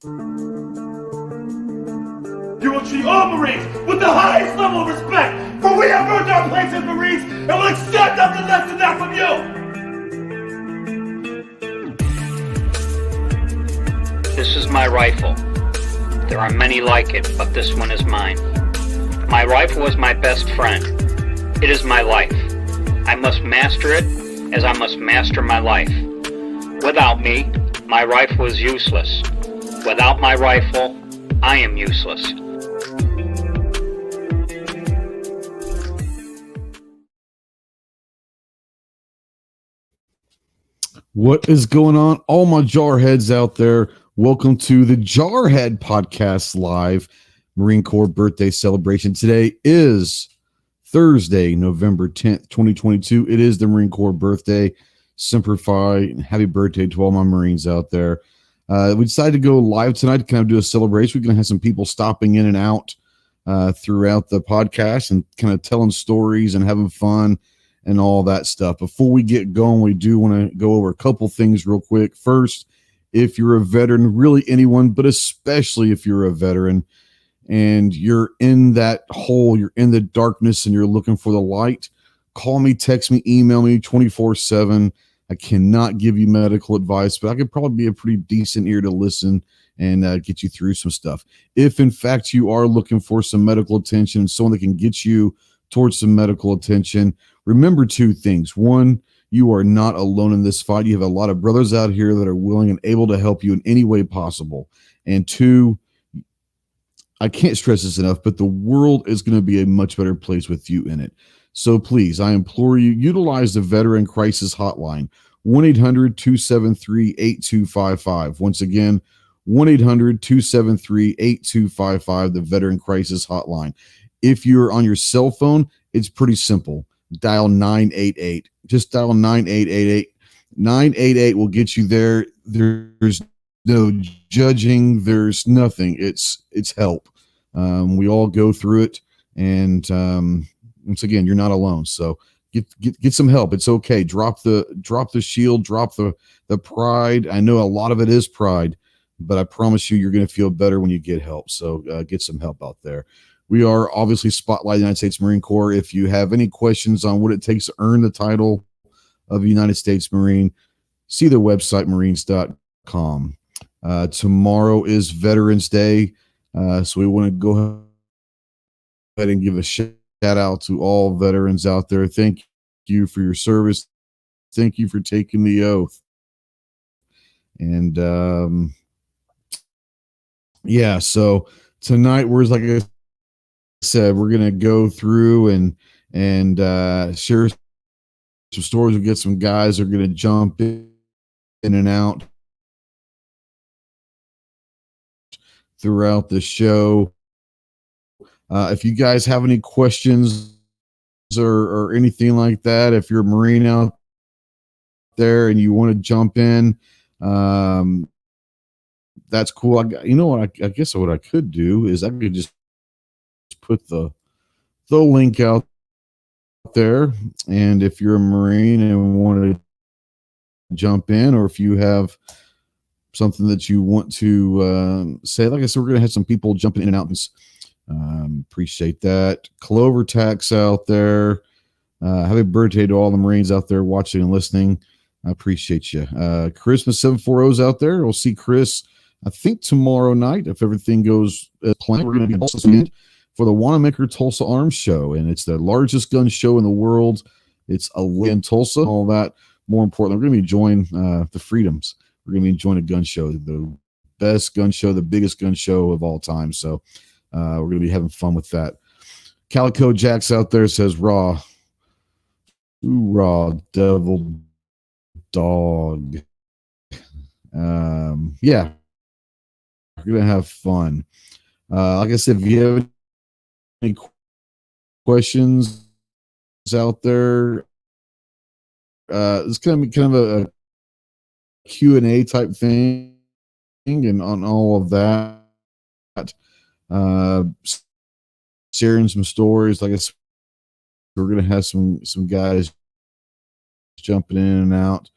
You will treat all Marines with the highest level of respect, for we have earned our place as Marines and will accept nothing less than that from you! This is my rifle. There are many like it, but this one is mine. My rifle is my best friend. It is my life. I must master it as I must master my life. Without me, my rifle is useless. Without my rifle, I am useless. What is going on, all my jarheads out there? Welcome to the Jarhead Podcast live Marine Corps birthday celebration. Today is Thursday, November 10th, 2022. It is the Marine Corps birthday. Semper Fi, and happy birthday to all my Marines out there. We decided to go live tonight to kind of do a celebration. We're going to have some people stopping in and out throughout the podcast and kind of telling stories and having fun and all that stuff. Before we get going, we do want to go over a couple things real quick. First, if you're a veteran, really anyone, but especially if you're a veteran and you're in that hole, you're in the darkness and you're looking for the light, call me, text me, email me 24/7. I cannot give you medical advice, but I could probably be a pretty decent ear to listen and get you through some stuff. If in fact you are looking for some medical attention, someone that can get you towards some medical attention, remember two things. One, you are not alone in this fight. You have a lot of brothers out here that are willing and able to help you in any way possible. And two, I can't stress this enough, but the world is going to be a much better place with you in it. So please, I implore you, utilize the Veteran Crisis Hotline, 1-800-273-8255. Once again, 1-800-273-8255, the Veteran Crisis Hotline. If you're on your cell phone, it's pretty simple. Dial 988. Just dial 9888. 988 will get you there. There's no judging. There's nothing. It's help. We all go through it. And once again, you're not alone. So get some help. It's okay. Drop the shield, drop the pride. I know a lot of it is pride, but I promise you, you're going to feel better when you get help. So get some help out there. We are obviously Spotlight United States Marine Corps. If you have any questions on what it takes to earn the title of United States Marine, see their website, marines.com. Tomorrow is Veterans Day, so we want to go ahead and give a shout out to all veterans out there. Thank you for your service. Thank you for taking the oath. And so tonight like I said, we're gonna go through and share some stories. We'll get some guys are gonna jump in and out throughout the show. If you guys have any questions or anything like that, if you're a Marine out there and you want to jump in, that's cool. I guess what I could do is I could just put the link out there, and if you're a Marine and want to jump in, or if you have something that you want to say, like I said, we're going to have some people jumping in and out. Appreciate that. Clover Tax out there. Happy birthday to all the Marines out there watching and listening. I appreciate you. Christmas 740's out there. We'll see Chris, I think, tomorrow night. If everything goes as planned, we're going to be also for the Wanamaker Tulsa Arms Show, and it's the largest gun show in the world. It's in Tulsa, all that. More importantly, we're going to be enjoying the freedoms. We're going to be enjoying a gun show, the best gun show, the biggest gun show of all time. So we're going to be having fun with that. Calico Jacks out there says, raw, devil dog. Yeah, we're going to have fun. Like I said, if you have any questions out there, it's going to be kind of a Q&A type thing, and on all of that, sharing some stories. Like I said, we're going to have some guys jumping in and out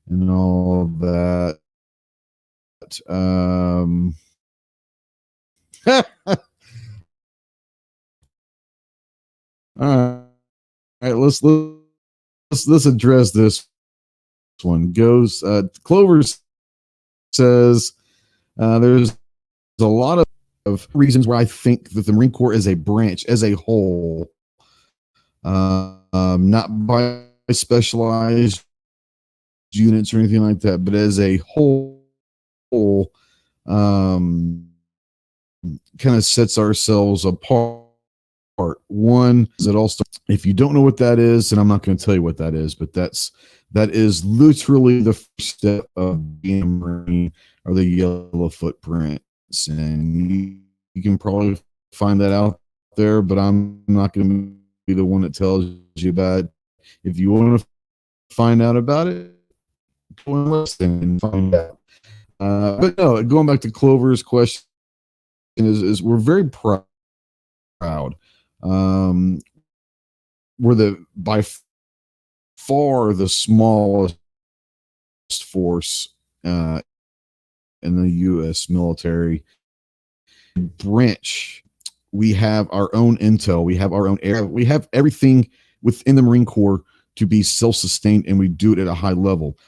and all of that. All right, let's address this one. Goes Clover says there's a lot of reasons where I think that the Marine Corps as a branch, as a whole, not by specialized units or anything like that, but as a whole, kind of sets ourselves apart. One is it all starts. If you don't know what that is, and I'm not going to tell you what that is, but that is literally the first step of being a Marine, or the yellow footprints, and you can probably find that out there, but I'm not going to be the one that tells you about it. If you want to find out about it, go and listen and find out. But no, going back to Clover's question is we're very proud. We're by far the smallest force in the U.S. military branch. We have our own intel. We have our own air. We have everything within the Marine Corps to be self-sustained, and we do it at a high level.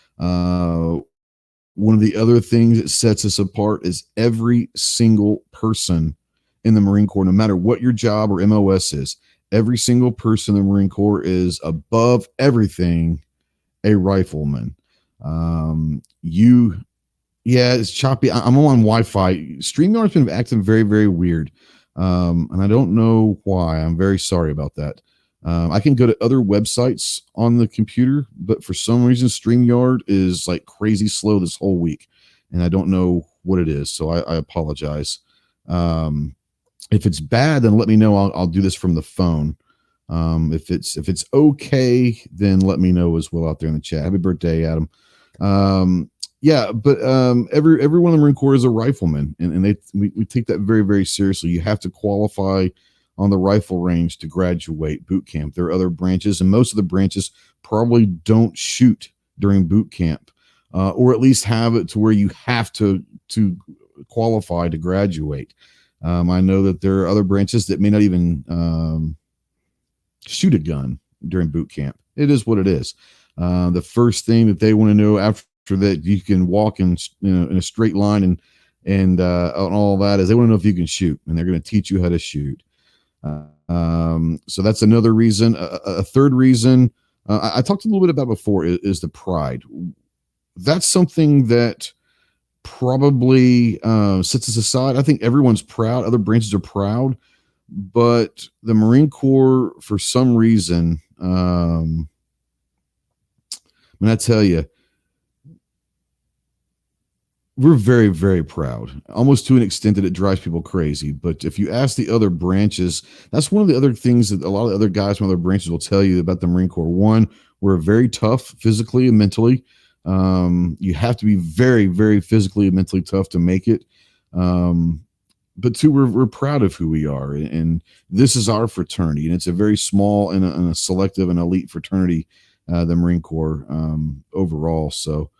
One of the other things that sets us apart is every single person in the Marine Corps, no matter what your job or MOS is, every single person in the Marine Corps is above everything a rifleman. It's choppy. I'm on Wi-Fi. StreamYard's been acting very, very weird. And I don't know why. I'm very sorry about that. I can go to other websites on the computer, but for some reason, StreamYard is like crazy slow this whole week, and I don't know what it is. So I apologize. If it's bad, then let me know. I'll do this from the phone. If it's okay, then let me know as well out there in the chat. Happy birthday, Adam. Everyone in the Marine Corps is a rifleman, and we take that very, very seriously. You have to qualify on the rifle range to graduate boot camp. There are other branches, and most of the branches probably don't shoot during boot camp, or at least have it to where you have to qualify to graduate. I know that there are other branches that may not even shoot a gun during boot camp. It is what it is. The first thing that they want to know after that you can walk in a straight line and all that is they want to know if you can shoot, and they're going to teach you how to shoot. So that's another reason. A third reason I talked a little bit about before is the pride. That's something that probably sets us aside. I think everyone's proud. Other branches are proud, but the Marine Corps, for some reason, I tell you, we're very, very proud, almost to an extent that it drives people crazy. But if you ask the other branches, that's one of the other things that a lot of the other guys from other branches will tell you about the Marine Corps. One, we're very tough physically and mentally. You have to be very, very physically and mentally tough to make it. But two, we're proud of who we are. And this is our fraternity, and it's a very small and a selective and elite fraternity, the Marine Corps overall. So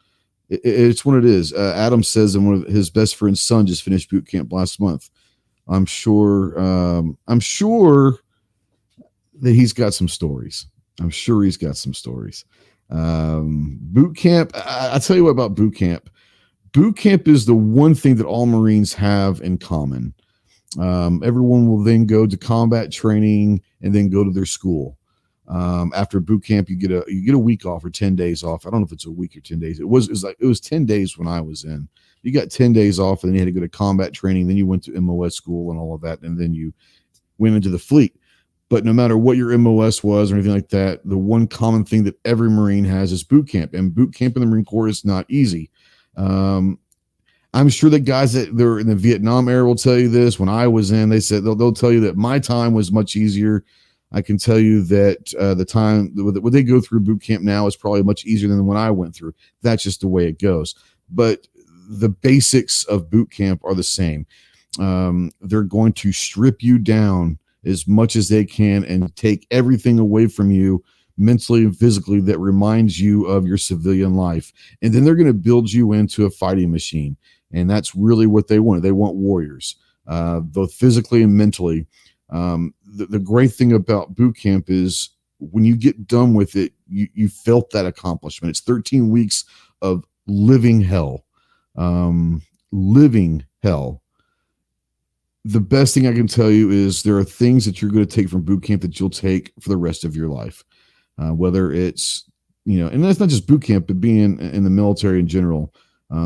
it's what it is. Adam says that one of his best friend's son just finished boot camp last month. I'm sure that he's got some stories. Boot camp. I tell you what about boot camp. Boot camp is the one thing that all Marines have in common. Everyone will then go to combat training and then go to their school. After boot camp, you get a week off or 10 days off. I don't know if it's a week or 10 days. It was 10 days when I was in. You got 10 days off, and then you had to go to combat training. Then you went to MOS school and all of that, and then you went into the fleet. But no matter what your MOS was or anything like that, the one common thing that every Marine has is boot camp. And boot camp in the Marine Corps is not easy. I'm sure the guys that they're in the Vietnam era will tell you this. When I was in, they said they'll tell you that my time was much easier. I can tell you that the time what they go through boot camp now is probably much easier than when I went through. That's just the way it goes. But the basics of boot camp are the same. They're going to strip you down as much as they can and take everything away from you mentally and physically that reminds you of your civilian life. And then they're going to build you into a fighting machine. And that's really what they want. They want warriors. both physically and mentally. The great thing about boot camp is when you get done with it, you felt that accomplishment. It's 13 weeks of living hell. Living hell. The best thing I can tell you is there are things that you're going to take from boot camp that you'll take for the rest of your life. Whether it's, and that's not just boot camp, but being in the military in general.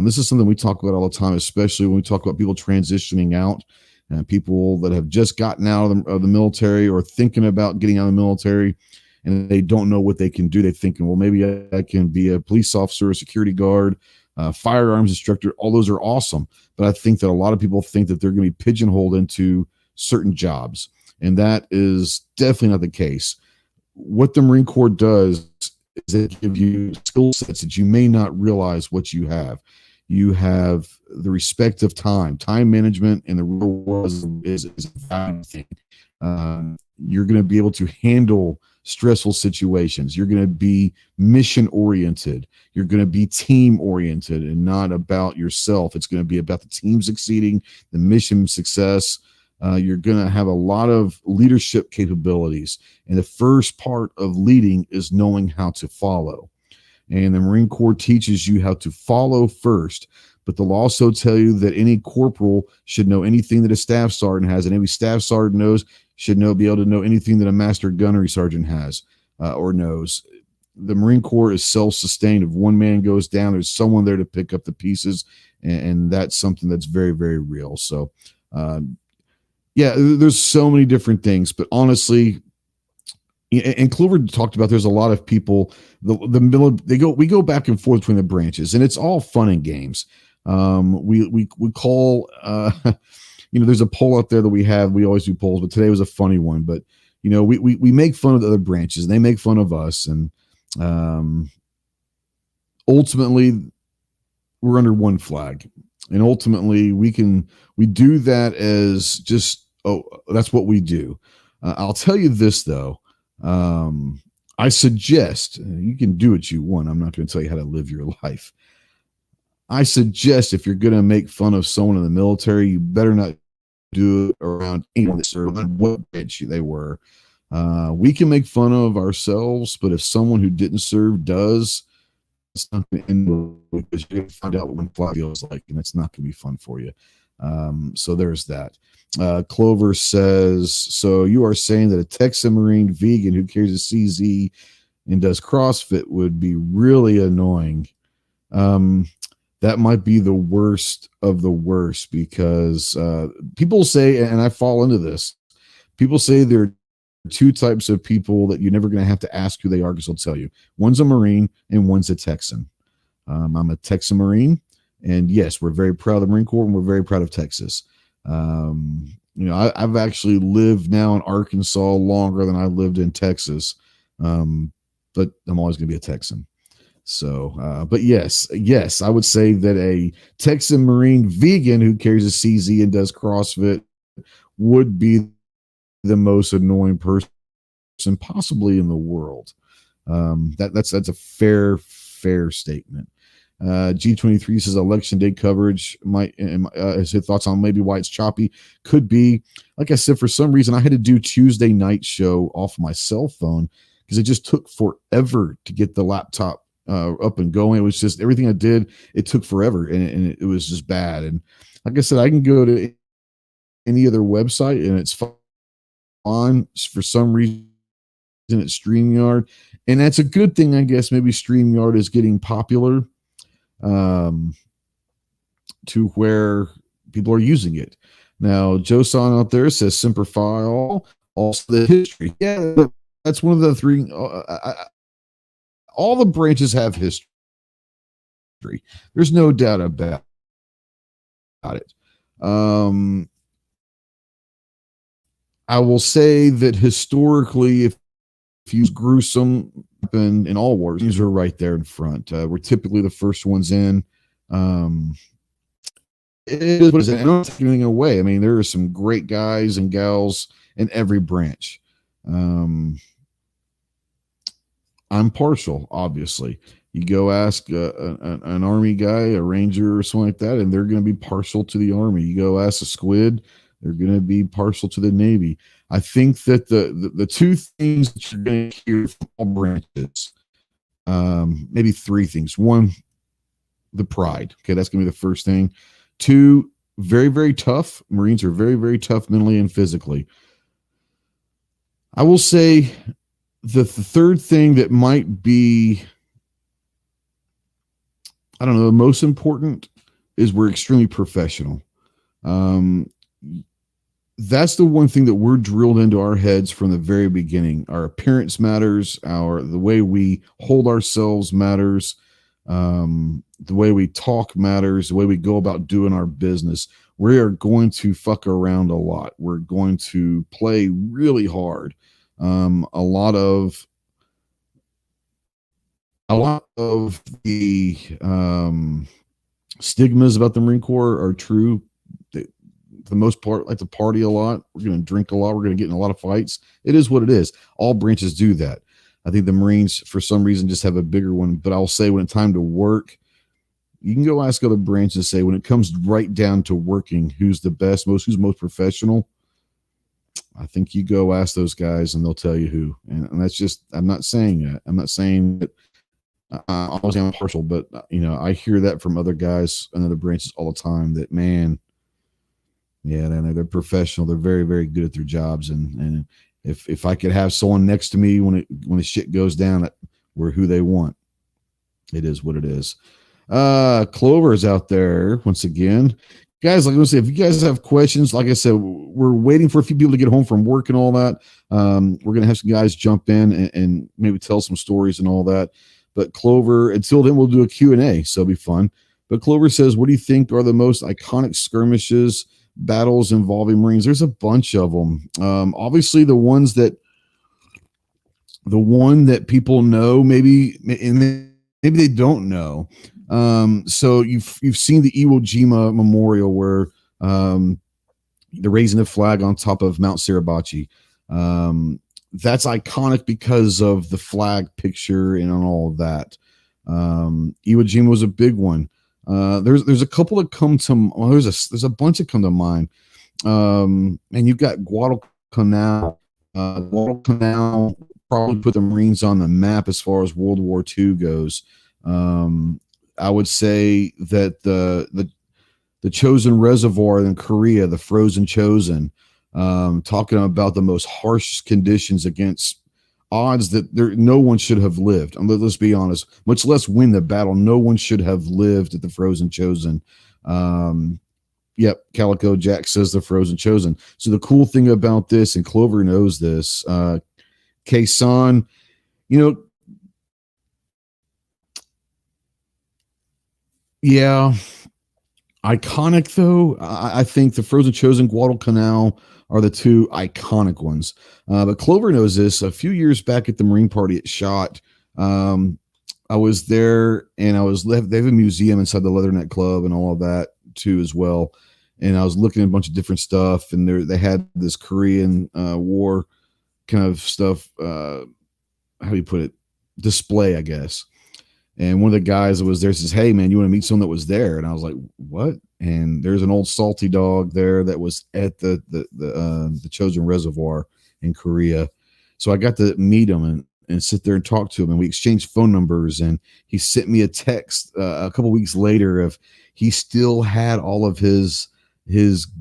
This is something we talk about all the time, especially when we talk about people transitioning out and people that have just gotten out of the military or thinking about getting out of the military, and they don't know what they can do. They're thinking, well, maybe I can be a police officer, a security guard, firearms instructor. All those are awesome. But I think that a lot of people think that they're going to be pigeonholed into certain jobs. And that is definitely not the case. What the Marine Corps does is it gives you skill sets that you may not realize what you have. You have the respect of time management in the real world is a valuable thing. You're going to be able to handle stressful situations. You're going to be mission oriented. You're going to be team oriented and not about yourself. It's going to be about the team succeeding, the mission success. You're going to have a lot of leadership capabilities. And the first part of leading is knowing how to follow. And the Marine Corps teaches you how to follow first, but they'll also tell you that any corporal should know anything that a staff sergeant has, and every staff sergeant should be able to know anything that a master gunnery sergeant has or knows. The Marine Corps is self-sustained. If one man goes down, there's someone there to pick up the pieces, and that's something that's very, very real. So, there's so many different things, but honestly, and Clover talked about there's a lot of people we go back and forth between the branches, and it's all fun and games. We call there's a poll out there that we always do polls, but today was a funny one. But we make fun of the other branches, and they make fun of us, and ultimately we're under one flag, and ultimately we do that as just that's what we do. I'll tell you this though. I suggest you can do what you want. I'm not going to tell you how to live your life. I suggest if you're going to make fun of someone in the military, you better not do it around anyone that served, what branch they were. We can make fun of ourselves, but if someone who didn't serve does, it's not going to end because you're going to find out what one flag feels like, and it's not going to be fun for you. So there's that. Clover says, so you are saying that a Texan Marine vegan who carries a CZ and does CrossFit would be really annoying. That might be the worst of the worst because people say, and I fall into this, people say there are two types of people that you're never going to have to ask who they are because they'll tell you. One's a Marine and one's a Texan. I'm a Texan Marine, and yes, we're very proud of the Marine Corps, and we're very proud of Texas. I've actually lived now in Arkansas longer than I lived in Texas, but I'm always going to be a Texan. So, but yes, I would say that a Texan Marine vegan who carries a CZ and does CrossFit would be the most annoying person possibly in the world. That's a fair statement. G23 says election day coverage his thoughts on maybe why it's choppy. Could be, like I said, for some reason I had to do Tuesday night show off my cell phone because it just took forever to get the laptop up and going. It was just everything I did, it took forever, and it was just bad. And like I said, I can go to any other website and it's fine. For some reason it's StreamYard, and that's a good thing, I guess. Maybe StreamYard is getting popular to where people are using it now. Josan out there says Semper Fi, also the history. Yeah, that's one of the three. All the branches have history. There's no doubt about it. I will say that historically, if you use gruesome in all wars, these are right there in front. We're typically the first ones in. It is what it is. And I don't take anything away. I mean, there are some great guys and gals in every branch. I'm partial, obviously. You go ask an Army guy, a Ranger or something like that, and they're going to be partial to the Army. You go ask a Squid They're going to be partial to the Navy. I think that the two things that you're going to hear from all branches, maybe three things. One, the pride. Okay, that's going to be the first thing. Two, very, very tough. Marines are very, very tough mentally and physically. I will say the third thing that might be, I don't know, the most important is we're extremely professional. That's the one thing that we're drilled into our heads from the very beginning. Our appearance matters. The way we hold ourselves matters. The way we talk matters. The way we go about doing our business. We are going to fuck around a lot. We're going to play really hard. A lot of the stigmas about the Marine Corps are true. For the most part, like to party a lot. We're going to drink a lot. We're going to get in a lot of fights. It is what it is. All branches do that. I think the Marines, for some reason, just have a bigger one. But I'll say when it's time to work, you can go ask other branches, say when it comes right down to working, who's the best, who's most professional. I think you go ask those guys and they'll tell you who. And that's just, I'm not saying that. I'm not saying that obviously I'm partial, but I hear that from other guys and other branches all the time that, man, yeah, they're professional. They're very, very good at their jobs. And if I could have someone next to me when the shit goes down, we're who they want. It is what it is. Clover is out there once again. Guys, like I was saying, if you guys have questions, like I said, we're waiting for a few people to get home from work and all that. We're going to have some guys jump in and maybe tell some stories and all that. But Clover, until then, we'll do a Q&A, so it'll be fun. But Clover says, what do you think are the most iconic skirmishes, battles involving Marines? There's a bunch of them. Obviously, the one that people know, maybe they don't know. So you've seen the Iwo Jima Memorial where they're raising the flag on top of Mount Suribachi. That's iconic because of the flag picture and all of that. Iwo Jima was a big one. There's a couple that come to, there's a bunch that come to mind. And you've got Guadalcanal. Guadalcanal probably put the Marines on the map as far as World War II goes. I would say that the Chosin Reservoir in Korea, the frozen Chosin, talking about the most harsh conditions against odds that no one should have lived. Let's be honest, much less win the battle. No one should have lived at the frozen Chosin. Yep, Calico Jack says the frozen Chosin. So the cool thing about this, and Clover knows this, Khe-Sanh, yeah, iconic though. I think the frozen Chosin, Guadalcanal are the two iconic ones. But Clover knows this. A few years back at the Marine Party at SHOT, I was there, and they have a museum inside the Leatherneck Club and all of that too as well. And I was looking at a bunch of different stuff, and they had this Korean War kind of stuff. How do you put it? Display, I guess. And one of the guys that was there says, "Hey, man, you want to meet someone that was there?" And I was like, "What?" And there's an old salty dog there that was at the Chosin Reservoir in Korea. So I got to meet him and sit there and talk to him, and we exchanged phone numbers. And he sent me a text a couple weeks later of he still had all of his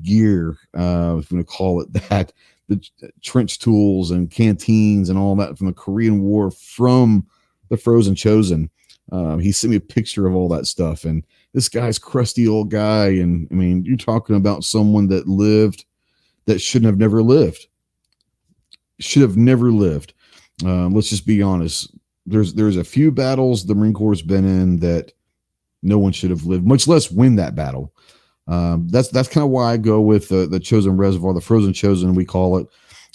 gear, if I'm going to call it that, the trench tools and canteens and all that from the Korean War from the frozen Chosin. He sent me a picture of all that stuff, and this guy's crusty old guy. And I mean, you're talking about someone that lived that shouldn't have never lived. Should have never lived. Let's just be honest. There's a few battles the Marine Corps has been in that no one should have lived, much less win that battle. That's kind of why I go with the Chosin Reservoir, the frozen Chosin, we call it,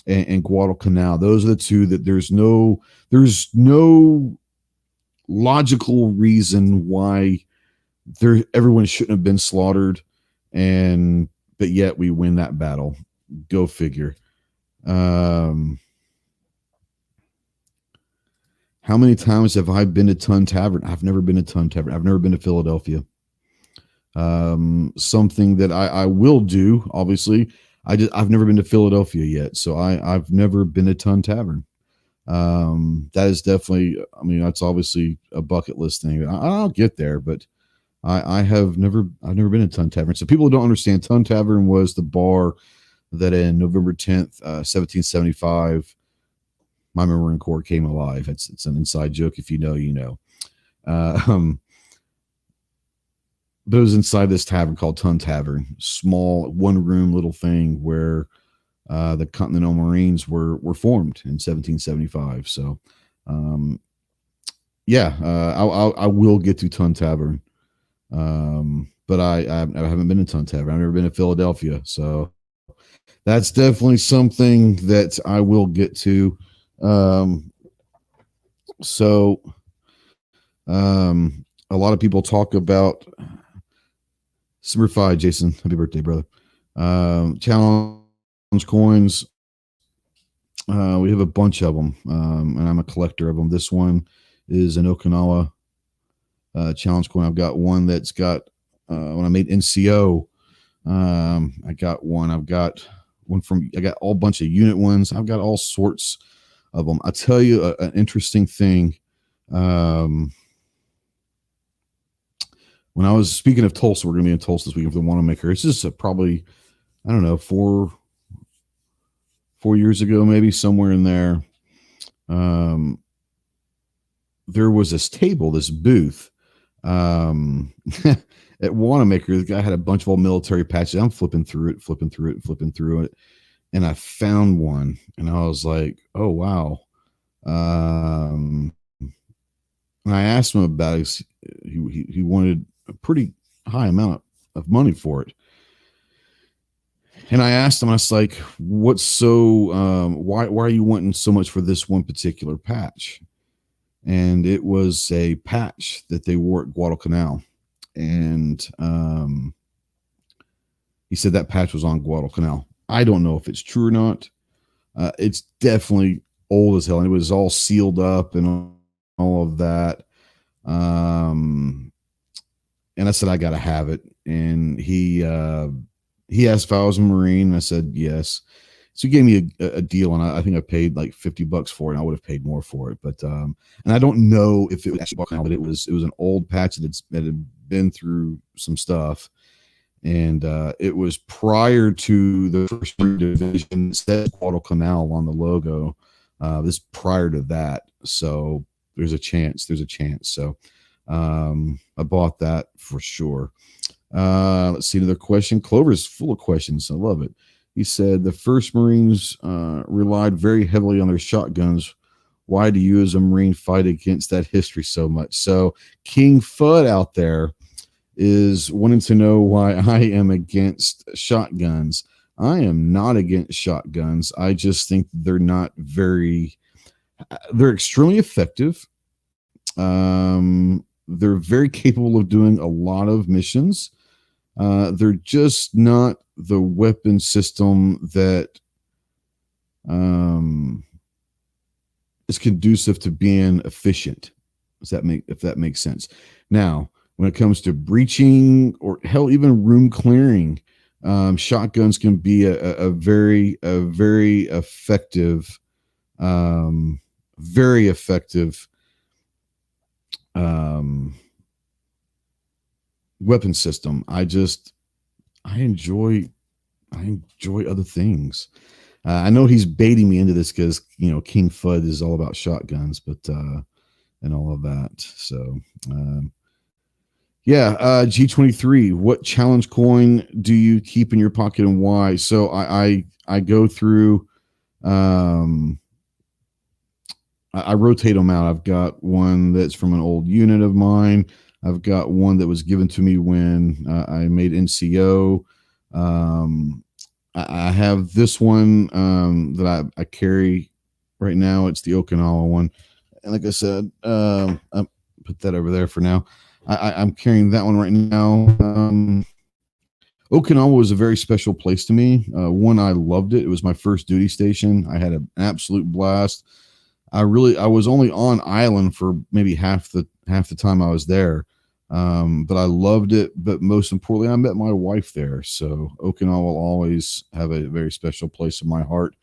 and Guadalcanal. Those are the two that there's no logical reason why everyone shouldn't have been slaughtered, but yet we win that battle. Go figure. How many times have I been to Ton Tavern? I've never been to Ton Tavern. I've never been to Philadelphia. Something that I will do, obviously. I've never been to Philadelphia yet, so I've never been to Ton Tavern. That is definitely, I mean, that's obviously a bucket list thing. I'll get there, but I've never been to Ton Tavern. So people who don't understand, Ton Tavern was the bar that in November 10th, 1775, my Marine Corps came alive. It's an inside joke. If you know, you know. But it was inside this tavern called Ton Tavern, small one room little thing where the Continental Marines were formed in 1775. So, I will get to Ton Tavern. But I haven't been to Ton Tavern. I've never been to Philadelphia. So that's definitely something that I will get to. A lot of people talk about Summer 5, Jason. Happy birthday, brother. Challenge coins. We have a bunch of them, and I'm a collector of them. This one is an Okinawa challenge coin. I've got one that's got when I made NCO. I got one. I've got one I got all bunch of unit ones. I've got all sorts of them. I'll tell you an interesting thing. When I was speaking of Tulsa, we're going to be in Tulsa this weekend for the Wanamaker. It's just probably, I don't know, 4 years ago, maybe somewhere in there. There was this table, this booth at Wanamaker. The guy had a bunch of old military patches. I'm flipping through it. And I found one and I was like, oh, wow. And I asked him about it. He wanted a pretty high amount of money for it. And I asked him, I was like, what's so, why are you wanting so much for this one particular patch? And it was a patch that they wore at Guadalcanal. And he said that patch was on Guadalcanal. I don't know if it's true or not. It's definitely old as hell. And it was all sealed up and all of that. And I said, I got to have it. And he asked if I was a Marine. And I said, yes. So he gave me a deal. And I think I paid like $50 for it. And I would have paid more for it. But, and I don't know if it was actually, but it was an old patch that had been through some stuff. And it was prior to the first division. It said Guadalcanal on the logo. This prior to that. So there's a chance. So I bought that for sure. Let's see another question. Clover's full of questions. I love it. He said the first Marines relied very heavily on their shotguns. Why do you as a Marine fight against that history so much? So King Fudd out there is wanting to know why I am against shotguns. I am not against shotguns. I just think they're extremely effective. They're very capable of doing a lot of missions. They're just not the weapon system that is conducive to being efficient. If that makes sense? Now, when it comes to breaching or hell, even room clearing, shotguns can be a very effective, weapon system. I enjoy other things. I know he's baiting me into this because King Fudd is all about shotguns, but and all of that. So G23. What challenge coin do you keep in your pocket and why? So I go through. I rotate them out. I've got one that's from an old unit of mine. I've got one that was given to me when I made NCO. I have this one that I carry right now. It's the Okinawa one. And like I said, I'll put that over there for now. I'm carrying that one right now. Okinawa was a very special place to me. One, I loved it. It was my first duty station. I had an absolute blast. I was only on island for maybe half the time I was there. But I loved it. But most importantly, I met my wife there. So Okinawa will always have a very special place in my heart.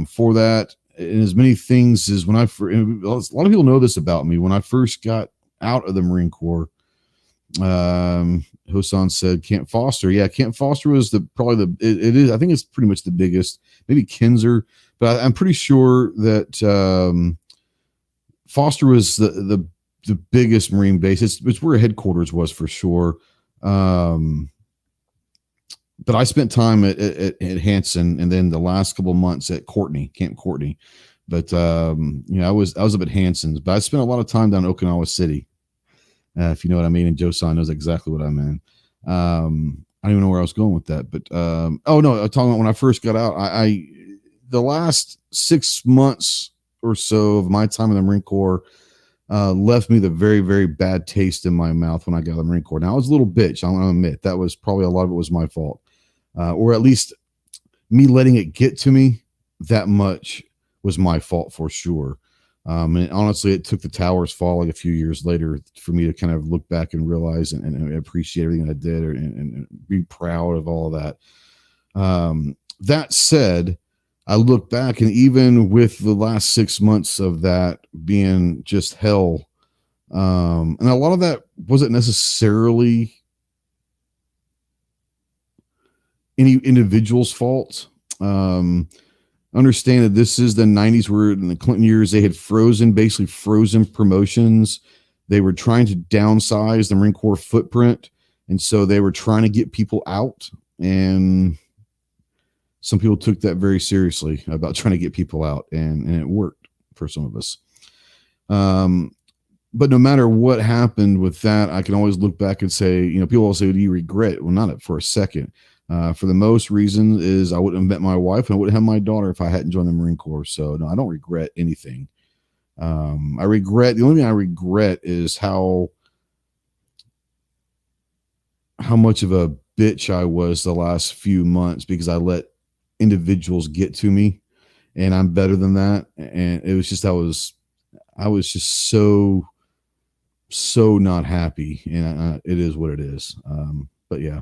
For that, and as many things as when a lot of people know this about me. When I first got out of the Marine Corps, Hosan said Camp Foster. Yeah, Camp Foster was it is. I think it's pretty much the biggest, maybe Kinzer, but I'm pretty sure that Foster was the biggest Marine base. It's where headquarters was for sure. But I spent time at Hanson, and then the last couple of months at Camp Courtney. But I was up at Hanson's, but I spent a lot of time down in Okinawa City, if you know what I mean. And Joe-san knows exactly what I meant. I don't even know where I was going with that, but I'm talking about when I first got out. The last 6 months or so of my time in the Marine Corps left me the very, very bad taste in my mouth when I got out of the Marine Corps. Now, I was a little bitch. I'll admit that was probably a lot of it was my fault. Or at least me letting it get to me that much was my fault for sure. And honestly, it took the towers falling a few years later for me to kind of look back and realize and appreciate everything I did and be proud of all of that. That said, I look back, and even with the last 6 months of that being just hell, and a lot of that wasn't necessarily any individual's fault. Understand that this is the 90s, where in the Clinton years, they had basically frozen promotions. They were trying to downsize the Marine Corps footprint. And so they were trying to get people out. And some people took that very seriously about trying to get people out. And it worked for some of us. But no matter what happened with that, I can always look back and say, people will say, do you regret it? Well, not for a second. For the most reason is I wouldn't have met my wife and I wouldn't have my daughter if I hadn't joined the Marine Corps. So no, I don't regret anything. The only thing I regret is how much of a bitch I was the last few months, because I let individuals get to me, and I'm better than that. And it was just, I was just so not happy, and it is what it is. But yeah.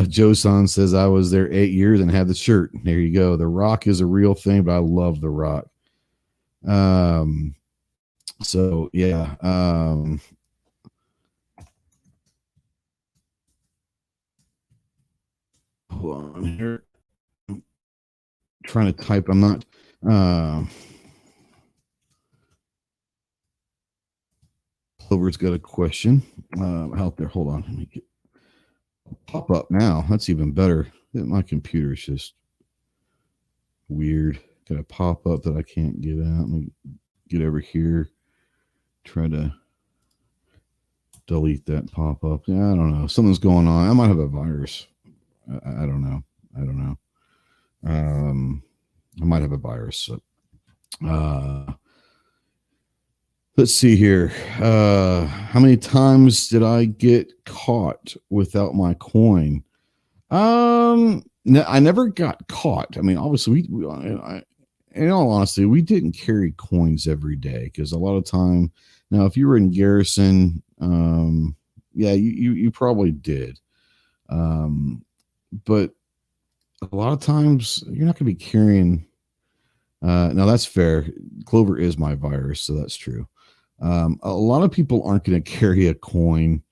Joe-san says, I was there 8 years and had the shirt. There you go. The Rock is a real thing, but I love The Rock. So yeah. Hold on here. I'm trying to type. I'm not, Clover's got a question out there. Hold on. Let me get pop up now. That's even better. My computer is just weird. Got a pop up that I can't get out. Let me get over here. Try to delete that pop up. Yeah, I don't know. Something's going on. I might have a virus. I don't know. I might have a virus. So, let's see here. How many times did I get caught without my coin? No, I never got caught. I mean, obviously, in all honesty, we didn't carry coins every day, because a lot of time, now, if you were in garrison, yeah, you probably did. But a lot of times you're not going to be carrying. Now that's fair. Clover is my virus, so that's true. A lot of people aren't going to carry a coin.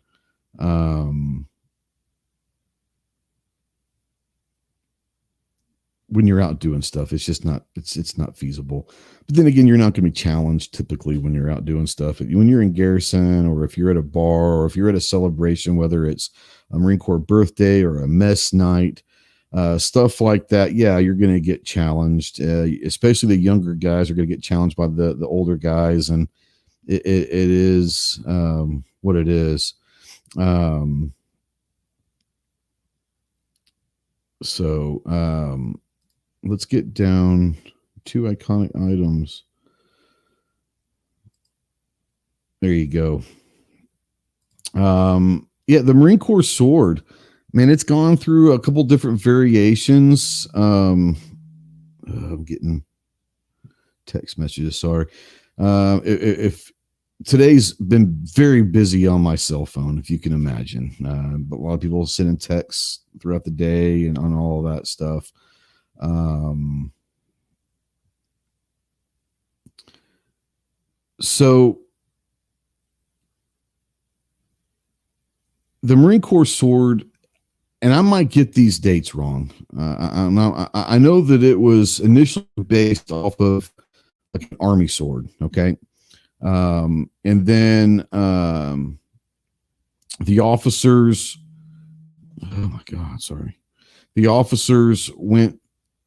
When you're out doing stuff, it's just not, it's not feasible. But then again, you're not going to be challenged typically when you're out doing stuff. When you're in garrison, or if you're at a bar, or if you're at a celebration, whether it's a Marine Corps birthday or a mess night, stuff like that, yeah, you're going to get challenged. Especially the younger guys are going to get challenged by the older guys, and it is what it is. Let's get down to iconic items. There you go. Yeah, the Marine Corps sword, man, it's gone through a couple different variations. I'm getting text messages. Sorry. If today's been very busy on my cell phone, if you can imagine. But a lot of people sending texts throughout the day and on all of that stuff. So the Marine Corps sword, and I might get these dates wrong. I know that it was initially based off of like an army sword. Okay. And then the officers, oh my God, sorry. The officers went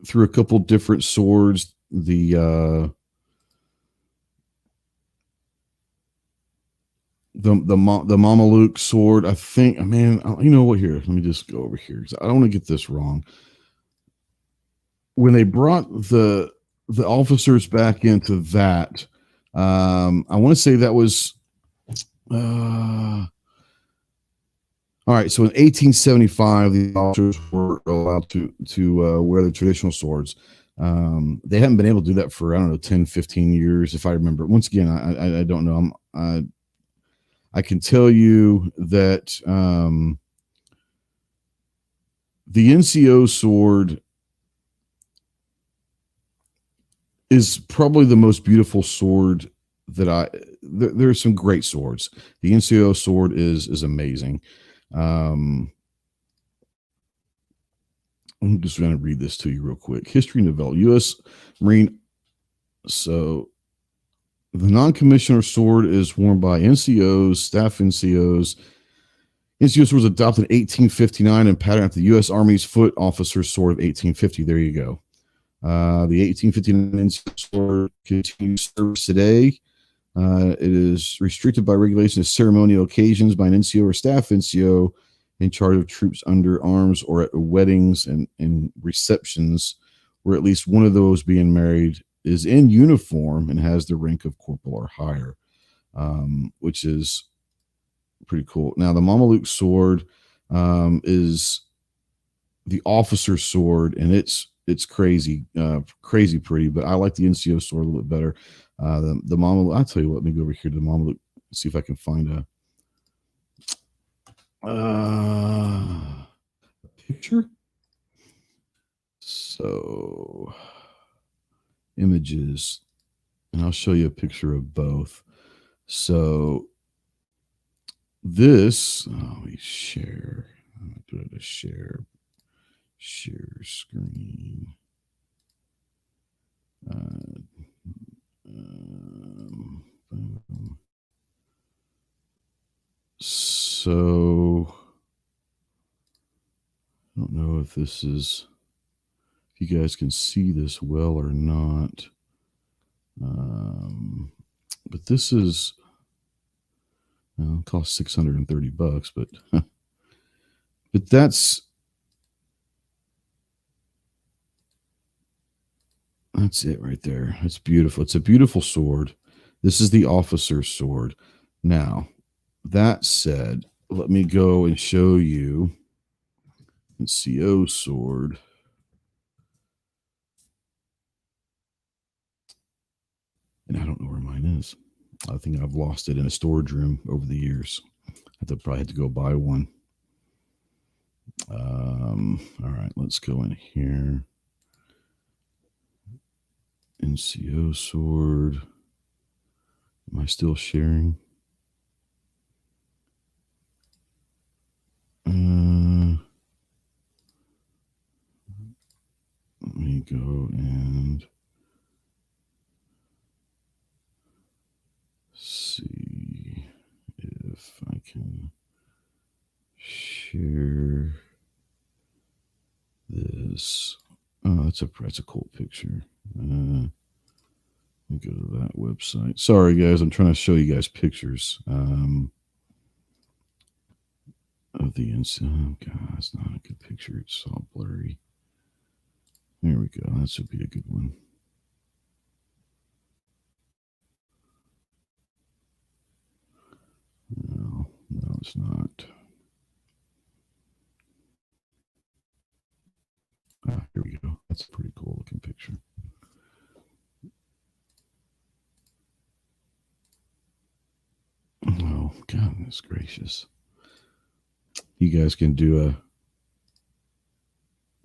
through a couple different swords. The Mameluke sword, I think. Man, you know what? Here, let me just go over here because I don't want to get this wrong. When they brought the officers back into that, I want to say that was. All right, so in 1875, the officers were allowed to wear the traditional swords. They haven't been able to do that for, I don't know, 10, 15 years, if I remember. Once again, I don't know. I can tell you that the NCO sword is probably the most beautiful sword that there's some great swords. The NCO sword is amazing. I'm just going to read this to you real quick. History and development. U.S. Marine. So the non-commissioner sword is worn by NCOs, staff NCOs. NCO sword was adopted in 1859 and patterned after the U.S. Army's foot officer's sword of 1850. There you go. The 1859 NCO sword continues service today. It is restricted by regulation to ceremonial occasions by an NCO or staff NCO in charge of troops under arms or at weddings and receptions where at least one of those being married is in uniform and has the rank of corporal or higher, which is pretty cool. Now, the Mameluke sword is the officer's sword, and it's crazy pretty, but I like the NCO sword a little bit better. The Mameluke, I'll tell you what, let me go over here to the Mameluke, see if I can find a picture. So images, and I'll show you a picture of both. So this, we share. I'm going to do a share screen. So I don't know if this is, if you guys can see this well or not. But this is, well, it costs $630, but but that's it right there. It's beautiful. It's a beautiful sword. This is the officer's sword. Now, that said, let me go and show you the CO sword. And I don't know where mine is. I think I've lost it in a storage room over the years. I probably had to go buy one. All right, let's go in here. NCO sword. Am I still sharing? Let me go and see if I can share this. Oh, that's a cool picture. Let me go to that website. Sorry, guys, I'm trying to show you guys pictures of the inside. Oh, God, it's not a good picture. It's all blurry. There we go. That should be a good one. No, it's not. Here we go. That's a pretty cool looking picture. Goodness gracious. You guys can do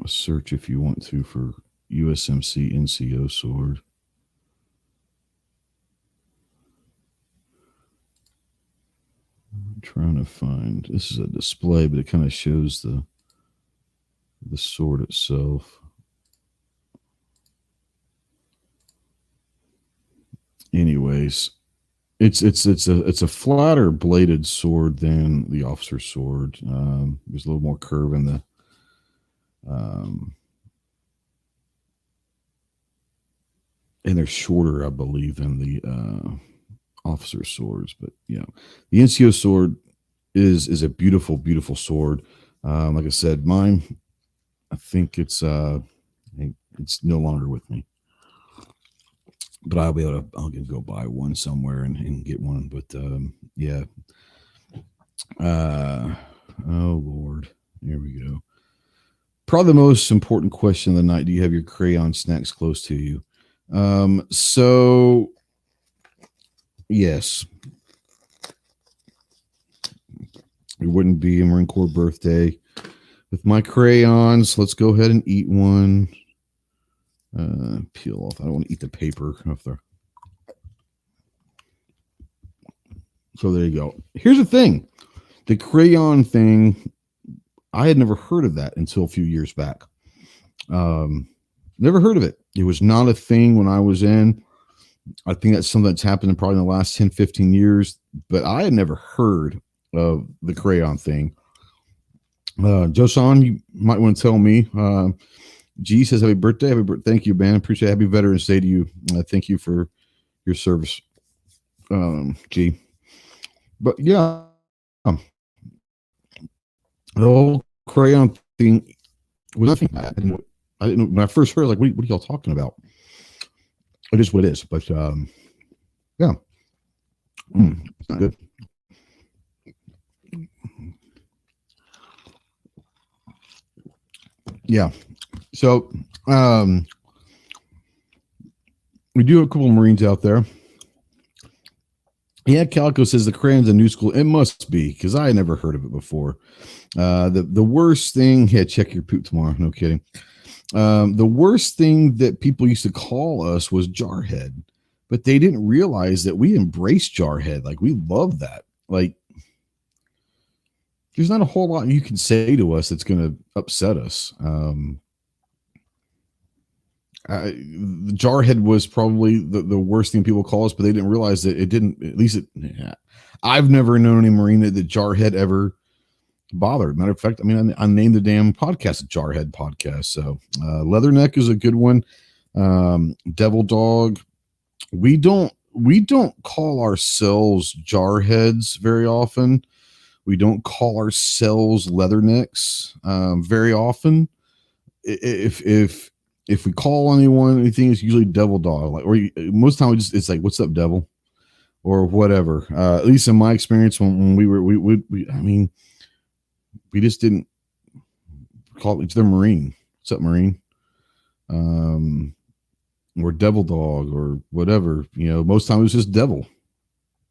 a search if you want to for USMC NCO sword. I'm trying to find, this is a display, but it kind of shows the sword itself. Anyways, it's a flatter bladed sword than the officer sword. There's a little more curve in the and they're shorter, I believe, than the officer swords. But the NCO sword is a beautiful, beautiful sword. Like I said, mine, I think it's no longer with me. But I'll be able to, I'll go buy one somewhere and get one. But oh Lord, here we go. Probably the most important question of the night: do you have your crayon snacks close to you? So yes, it wouldn't be a Marine Corps birthday with my crayons. Let's go ahead and eat one. Peel off. I don't want to eat the paper off there. So there you go. Here's the thing. The crayon thing, I had never heard of that until a few years back. Never heard of it. It was not a thing when I was in. I think that's something that's happened in probably in the last 10, 15 years, but I had never heard of the crayon thing. Josan, you might want to tell me. G says, happy birthday. Happy birthday. Thank you, man. Appreciate it. Happy Veterans Day to you. Thank you for your service, G. But yeah, the whole crayon thing was nothing bad. I didn't know when I first heard, like, what are y'all talking about? It is what it is. But yeah, it's not good. Yeah. So we do have a couple of Marines out there. Yeah, Calico says the crayon's a new school. It must be, because I had never heard of it before. The worst thing, check your poop tomorrow. No kidding. The worst thing that people used to call us was Jarhead, but they didn't realize that we embraced Jarhead. Like, we love that. Like, there's not a whole lot you can say to us that's going to upset us. The Jarhead was probably the worst thing people call us, but they didn't realize that it didn't, at least I've never known any Marine that Jarhead ever bothered. Matter of fact, I mean, I named the damn podcast Jarhead Podcast. So Leatherneck is a good one. Devil Dog. We don't call ourselves Jarheads very often. We don't call ourselves Leathernecks very often. If we call anything, it's usually Devil Dog. Like, or most of the time it's like, "What's up, Devil?" or whatever. At least in my experience, when we just didn't call each other Marine. "What's up, Marine?" Or Devil Dog or whatever. Most of the time it was just Devil.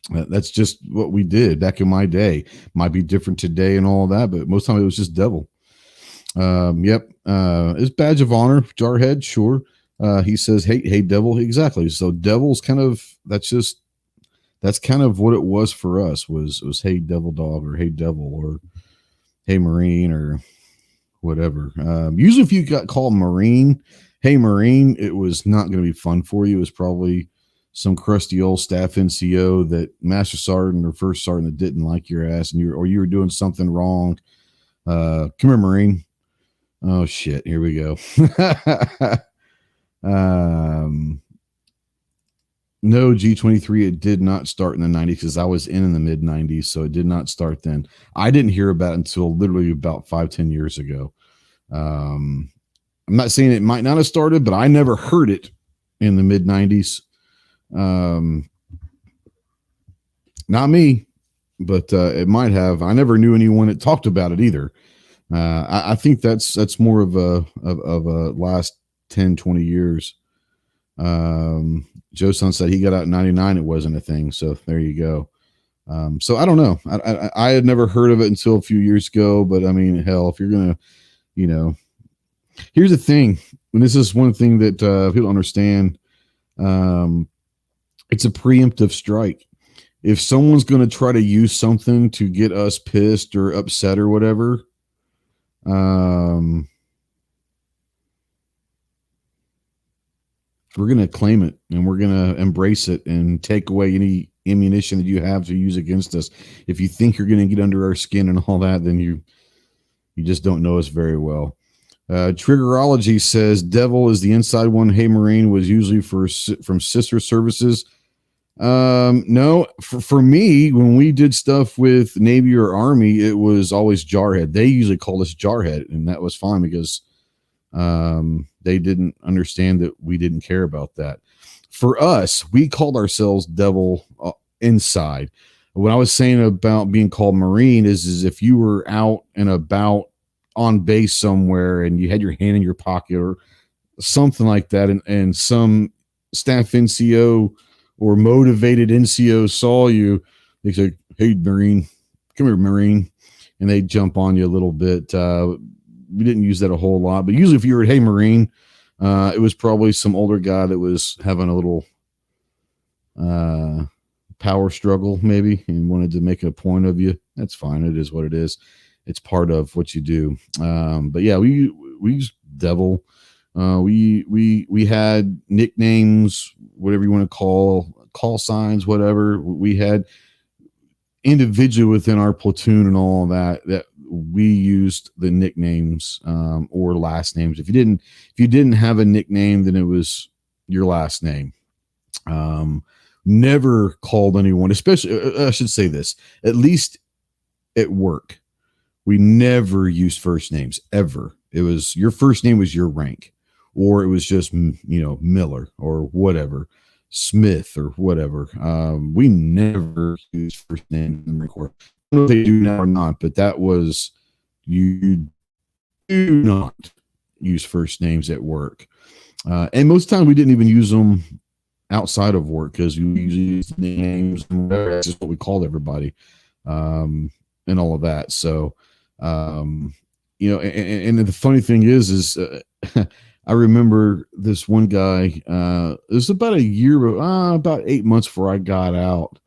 That's just what we did back in my day. Might be different today and all of that, but most of the time it was just Devil. Yep. It's badge of honor, Jarhead. Sure. He says, hey, Devil. Exactly. So Devil's that's kind of what it was for us was, hey, Devil Dog, or hey, Devil, or hey, Marine, or whatever. Usually if you got called Marine, hey, Marine, it was not going to be fun for you. It was probably some crusty old staff NCO that Master Sergeant or First Sergeant that didn't like your ass, and you were doing something wrong. Come here, Marine. Oh shit, here we go. No, G23, it did not start in the 90s because I was in the mid 90s, so it did not start then. I didn't hear about it until literally about 5-10 years ago. I'm not saying it might not have started, but I never heard it in the mid 90s. Not me, but it might have. I never knew anyone that talked about it either. I think that's more of a last 10, 20 years. Joe Son said he got out in 99. It wasn't a thing. So there you go. So I don't know. I had never heard of it until a few years ago, but I mean, hell, if you're going to, here's the thing. And this is one thing that people understand. It's a preemptive strike. If someone's going to try to use something to get us pissed or upset or whatever, we're going to claim it and we're going to embrace it and take away any ammunition that you have to use against us. If you think you're going to get under our skin and all that, then you just don't know us very well. Triggerology says devil is the inside one. Hey Marine was usually from sister services. No, for me, when we did stuff with Navy or Army, it was always Jarhead. They usually called us Jarhead, and that was fine because they didn't understand that we didn't care about that. For us, we called ourselves Devil inside. What I was saying about being called Marine is if you were out and about on base somewhere and you had your hand in your pocket or something like that, and some staff NCO or motivated NCO saw you, they say, "Hey, Marine, come here, Marine," and they jump on you a little bit. We didn't use that a whole lot, but usually if you were, "Hey, Marine," it was probably some older guy that was having a little power struggle maybe and wanted to make a point of you. That's fine. It is what it is. It's part of what you do. But yeah, we used devil. We had nicknames, whatever you want to call signs, whatever. We had individual within our platoon and all that we used the nicknames or last names. If you didn't have a nickname, then it was your last name. Never called anyone, especially I should say this, at least at work. We never used first names ever. It was your first name was your rank, or it was just, Miller or whatever, Smith or whatever. We never used first names in the Marine Corps. I don't know if they do now or not, but that was, you do not use first names at work. And most times we didn't even use them outside of work because we usually use names and whatever. That's just what we called everybody, and all of that. So, and the funny thing is I remember this one guy, it was about a year, about 8 months before I got out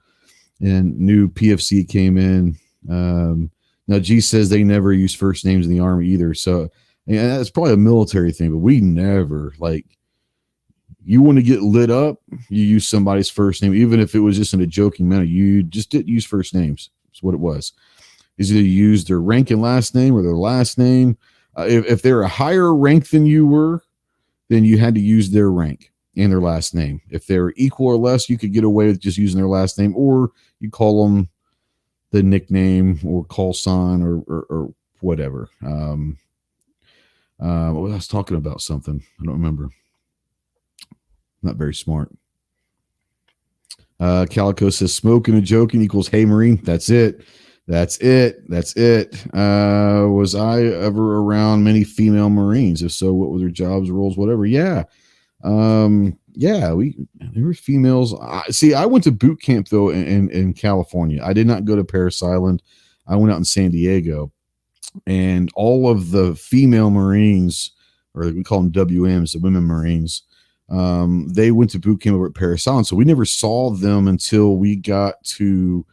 and new PFC came in. Now G says they never use first names in the Army either. So that's probably a military thing, but we never, you want to get lit up, you use somebody's first name, even if it was just in a joking manner. You just didn't use first names. That's what it was. Is either you use their rank and last name or their last name. If they're a higher rank than you were, then you had to use their rank and their last name. If they're equal or less, you could get away with just using their last name, or you call them the nickname or call sign or whatever. I was talking about something. I don't remember. Not very smart. Calico says smoking and joking equals hey Marine. That's it. Was I ever around many female Marines? If so, what were their jobs, roles, whatever? Yeah. There were females. I went to boot camp though in California. I did not go to Parris Island. I went out in San Diego, and all of the female Marines, or we call them WMs, the women Marines, they went to boot camp over at Parris Island. So we never saw them until we got to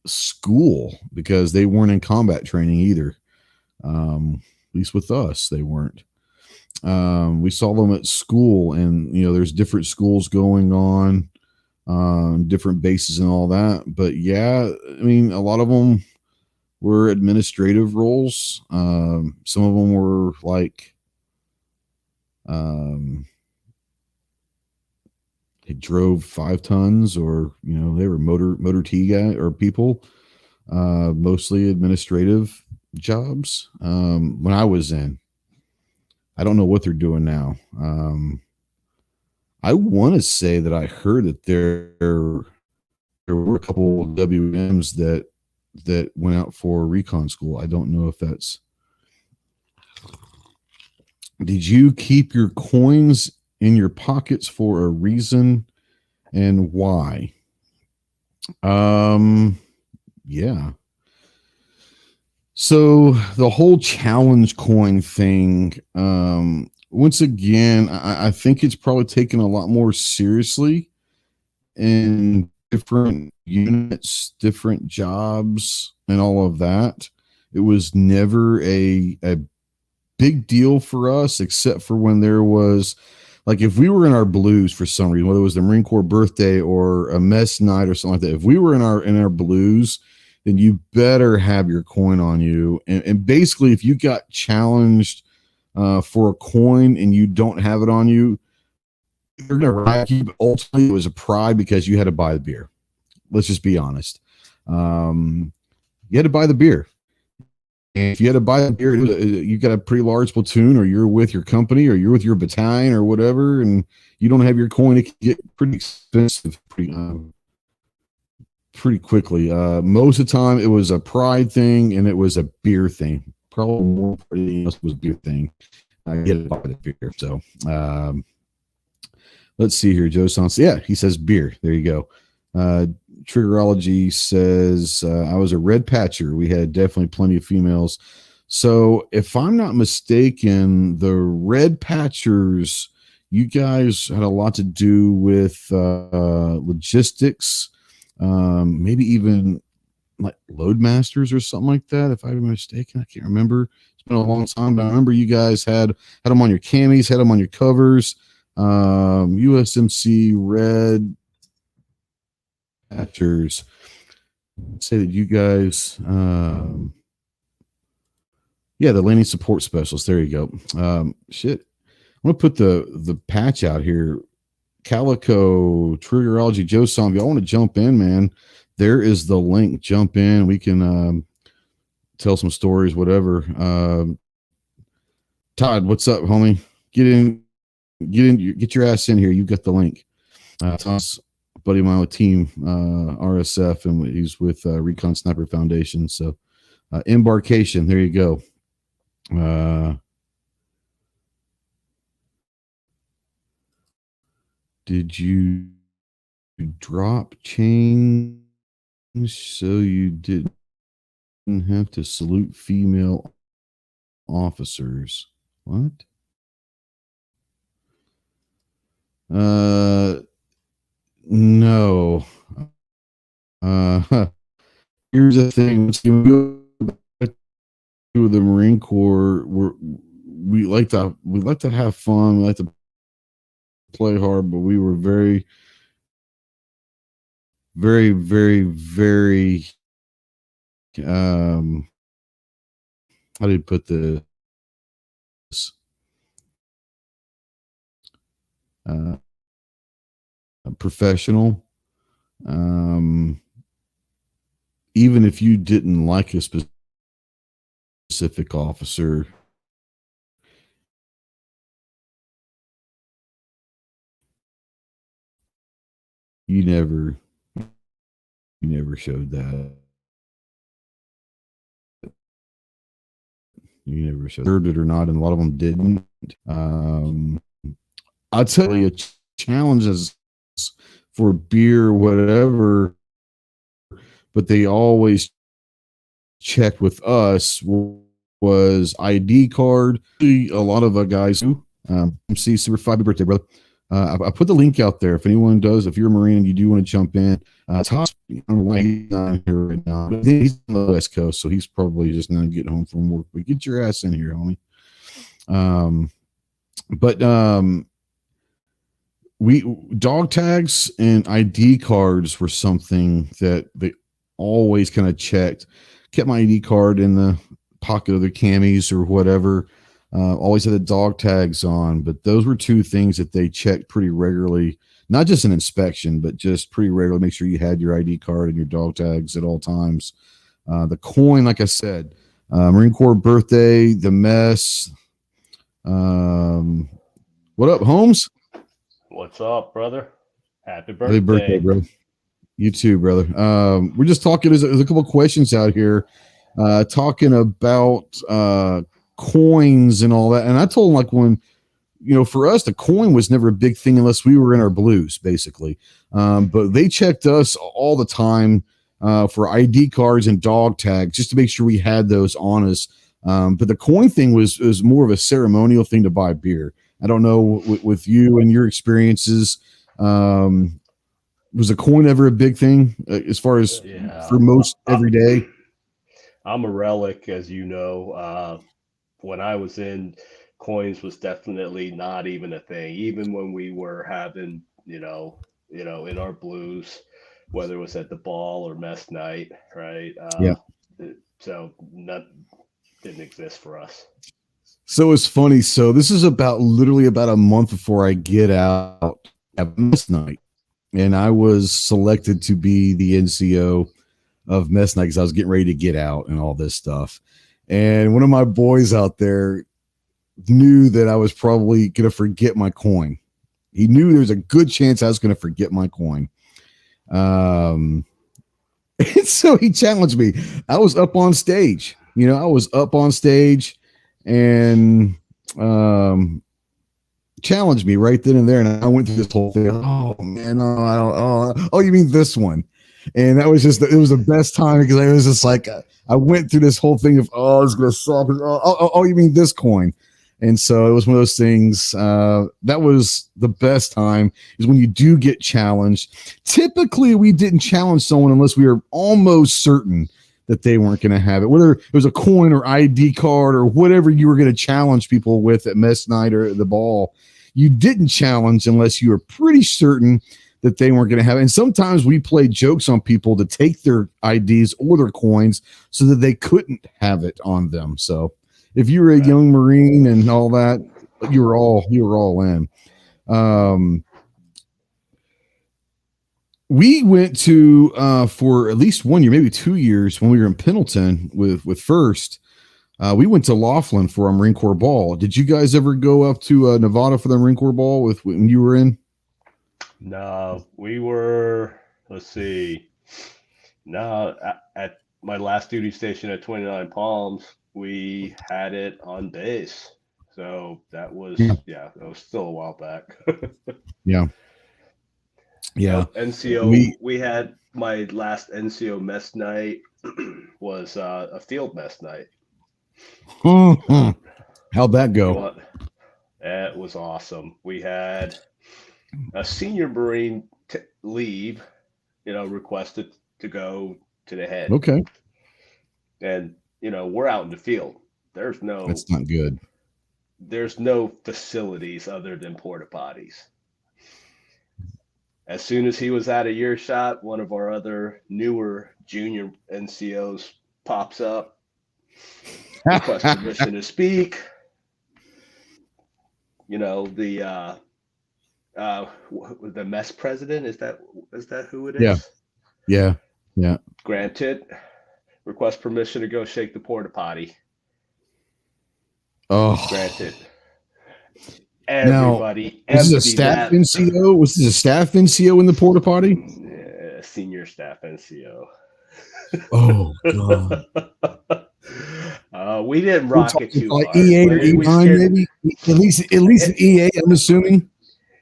school, because they weren't in combat training either. At least with us, they weren't. We saw them at school, and there's different schools going on, different bases and all that. But yeah, I mean, a lot of them were administrative roles. Some of them were they drove 5 tons, or they were motor T guy or people, mostly administrative jobs. When I was in, I don't know what they're doing now. I want to say that I heard that there were a couple of WMs that went out for recon school. I don't know if that's. Did you keep your coins in your pockets for a reason, and why? Yeah. So the whole challenge coin thing, once again, I think it's probably taken a lot more seriously in different units, different jobs, and all of that. It was never a big deal for us, except for when there was, like, if we were in our blues for some reason, whether it was the Marine Corps birthday or a mess night or something like that. If we were in our blues, then you better have your coin on you. And basically, if you got challenged for a coin and you don't have it on you, you're gonna rack you. But ultimately, it was a pride because you had to buy the beer. Let's just be honest. You had to buy the beer. And if you had to buy a beer, you got a pretty large platoon, or you're with your company, or you're with your battalion, or whatever, and you don't have your coin, it can get pretty expensive pretty quickly. Most of the time, it was a pride thing, and it was a beer thing. Probably more than anything else was a beer thing. I get it by the beer. So let's see here. Joe Sons. Yeah, he says beer. There you go. Triggerology says, I was a red patcher. We had definitely plenty of females. So if I'm not mistaken, the red patchers, you guys had a lot to do with logistics, maybe even like load masters or something like that. If I'm mistaken, I can't remember. It's been a long time, but I remember you guys had them on your camis, had them on your covers. USMC red patchers. Say that you guys, yeah, the landing support specialist. There you go. Shit, I'm gonna put the patch out here. Calico, Triggerology, Joe Som. If y'all want to jump in, man, there is the link. Jump in. We can tell some stories, whatever. Todd, what's up, homie? Get in, get your ass in here. You got the link. Todd's a buddy of mine with Team RSF, and he's with Recon Sniper Foundation. So, embarkation. There you go. Did you drop change so you didn't have to salute female officers? What? No. Here's the thing. With the Marine Corps, we like to have fun. We like to play hard, but we were very, very, very, very, how do you put this? Professional. Even if you didn't like a specific officer, you never showed that. You never showed it or not, and a lot of them didn't. I'll tell you, challenges for beer, whatever, but they always checked with us was ID card. A lot of guys do. MC Super 5, happy birthday, brother. I put the link out there. If anyone does, if you're a Marine and you do want to jump in, Todd, I don't know why he's not here right now. But he's on the West Coast, so he's probably just not getting home from work. But get your ass in here, homie. We dog tags and ID cards were something that they always kind of checked. Kept my ID card in the pocket of their camis or whatever. Always had the dog tags on, but those were two things that they checked pretty regularly. Not just an inspection, but just pretty regularly. Make sure you had your ID card and your dog tags at all times. The coin, like I said, Marine Corps birthday, the mess. What up, Holmes? What's up, brother? Happy birthday. Happy birthday, bro. You too, brother. We're just talking. There's a couple of questions out here talking about coins and all that. And I told him, like, when for us, the coin was never a big thing unless we were in our blues, basically. But they checked us all the time for ID cards and dog tags just to make sure we had those on us. But the coin thing was more of a ceremonial thing to buy beer. I don't know with you and your experiences. Was a coin ever a big thing as far as for most every day? I'm a relic, as you know. When I was in, coins was definitely not even a thing. Even when we were having, in our blues, whether it was at the ball or mess night, right? So didn't exist for us. So it's funny. So this is literally about a month before I get out at mess night. And I was selected to be the NCO of mess night because I was getting ready to get out and all this stuff. And one of my boys out there knew that I was probably going to forget my coin. He knew there was a good chance I was going to forget my coin. And so he challenged me. I was up on stage. And challenged me right then and there. And I went through this whole thing. Oh, man. Oh, you mean this one? And that was it was the best time because I was just like, I went through this whole thing of, it's going to suck. Oh, you mean this coin? And so it was one of those things. That was the best time is when you do get challenged. Typically, we didn't challenge someone unless we were almost certain that they weren't going to have it, whether it was a coin or ID card or whatever you were going to challenge people with at mess night or at the ball. You didn't challenge unless you were pretty certain that they weren't going to have it. And sometimes we played jokes on people to take their IDs or their coins so that they couldn't have it on them. So if you were a young Marine and all that, you were all in. We went to for at least 1 year, maybe 2 years when we were in Pendleton with First. We went to Laughlin for a Marine Corps ball. Did you guys ever go up to Nevada for the Marine Corps ball when you were in? No, we were, let's see. No, at my last duty station at 29 Palms, we had it on base. So that was, that was still a while back. Yeah. NCO, we had my last NCO mess night was a field mess night. How'd that go? It was awesome. We had a senior Marine leave, requested to go to the head. Okay. And, we're out in the field. That's not good. There's no facilities other than porta potties. As soon as he was out of earshot, one of our other newer junior NCOs pops up, requests permission to speak. The mess president, is that who it is? Yeah. Granted, request permission to go shake the porta potty. Oh, granted. Everybody. Now, this is a staff NCO. Was this a staff NCO in the porta potty? Yeah, senior staff NCO. Oh God. We didn't rock it too like hard. EA or E9, maybe at least an EA. I'm assuming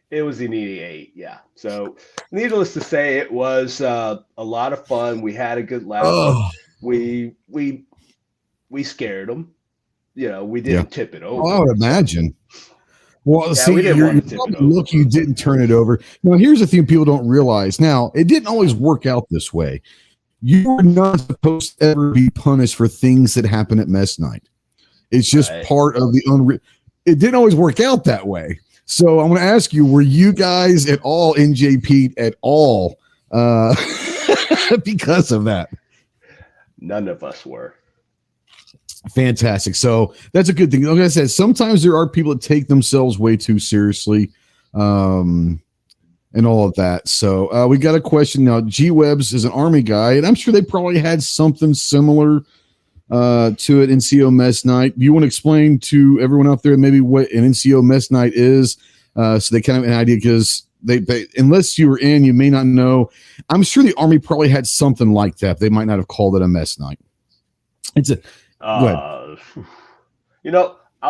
it was an EA. Yeah. So, needless to say, it was a lot of fun. We had a good laugh. Oh. We scared them. We didn't tip it over. Oh, I would imagine. Well, see, you're probably lucky you didn't turn it over. Now, here's the thing people don't realize. Now, it didn't always work out this way. You were not supposed to ever be punished for things that happen at mess night. It's just part of the it didn't always work out that way. So I'm going to ask you, were you guys at all NJP'd at all because of that? None of us were. Fantastic. So that's a good thing. Like I said, sometimes there are people that take themselves way too seriously and all of that. So we got a question now. G Webbs is an Army guy, and I'm sure they probably had something similar to an NCO mess night. Do you want to explain to everyone out there maybe what an NCO mess night is so they kind of have an idea? Because they unless you were in, you may not know. I'm sure the Army probably had something like that. They might not have called it a mess night. It's a I'll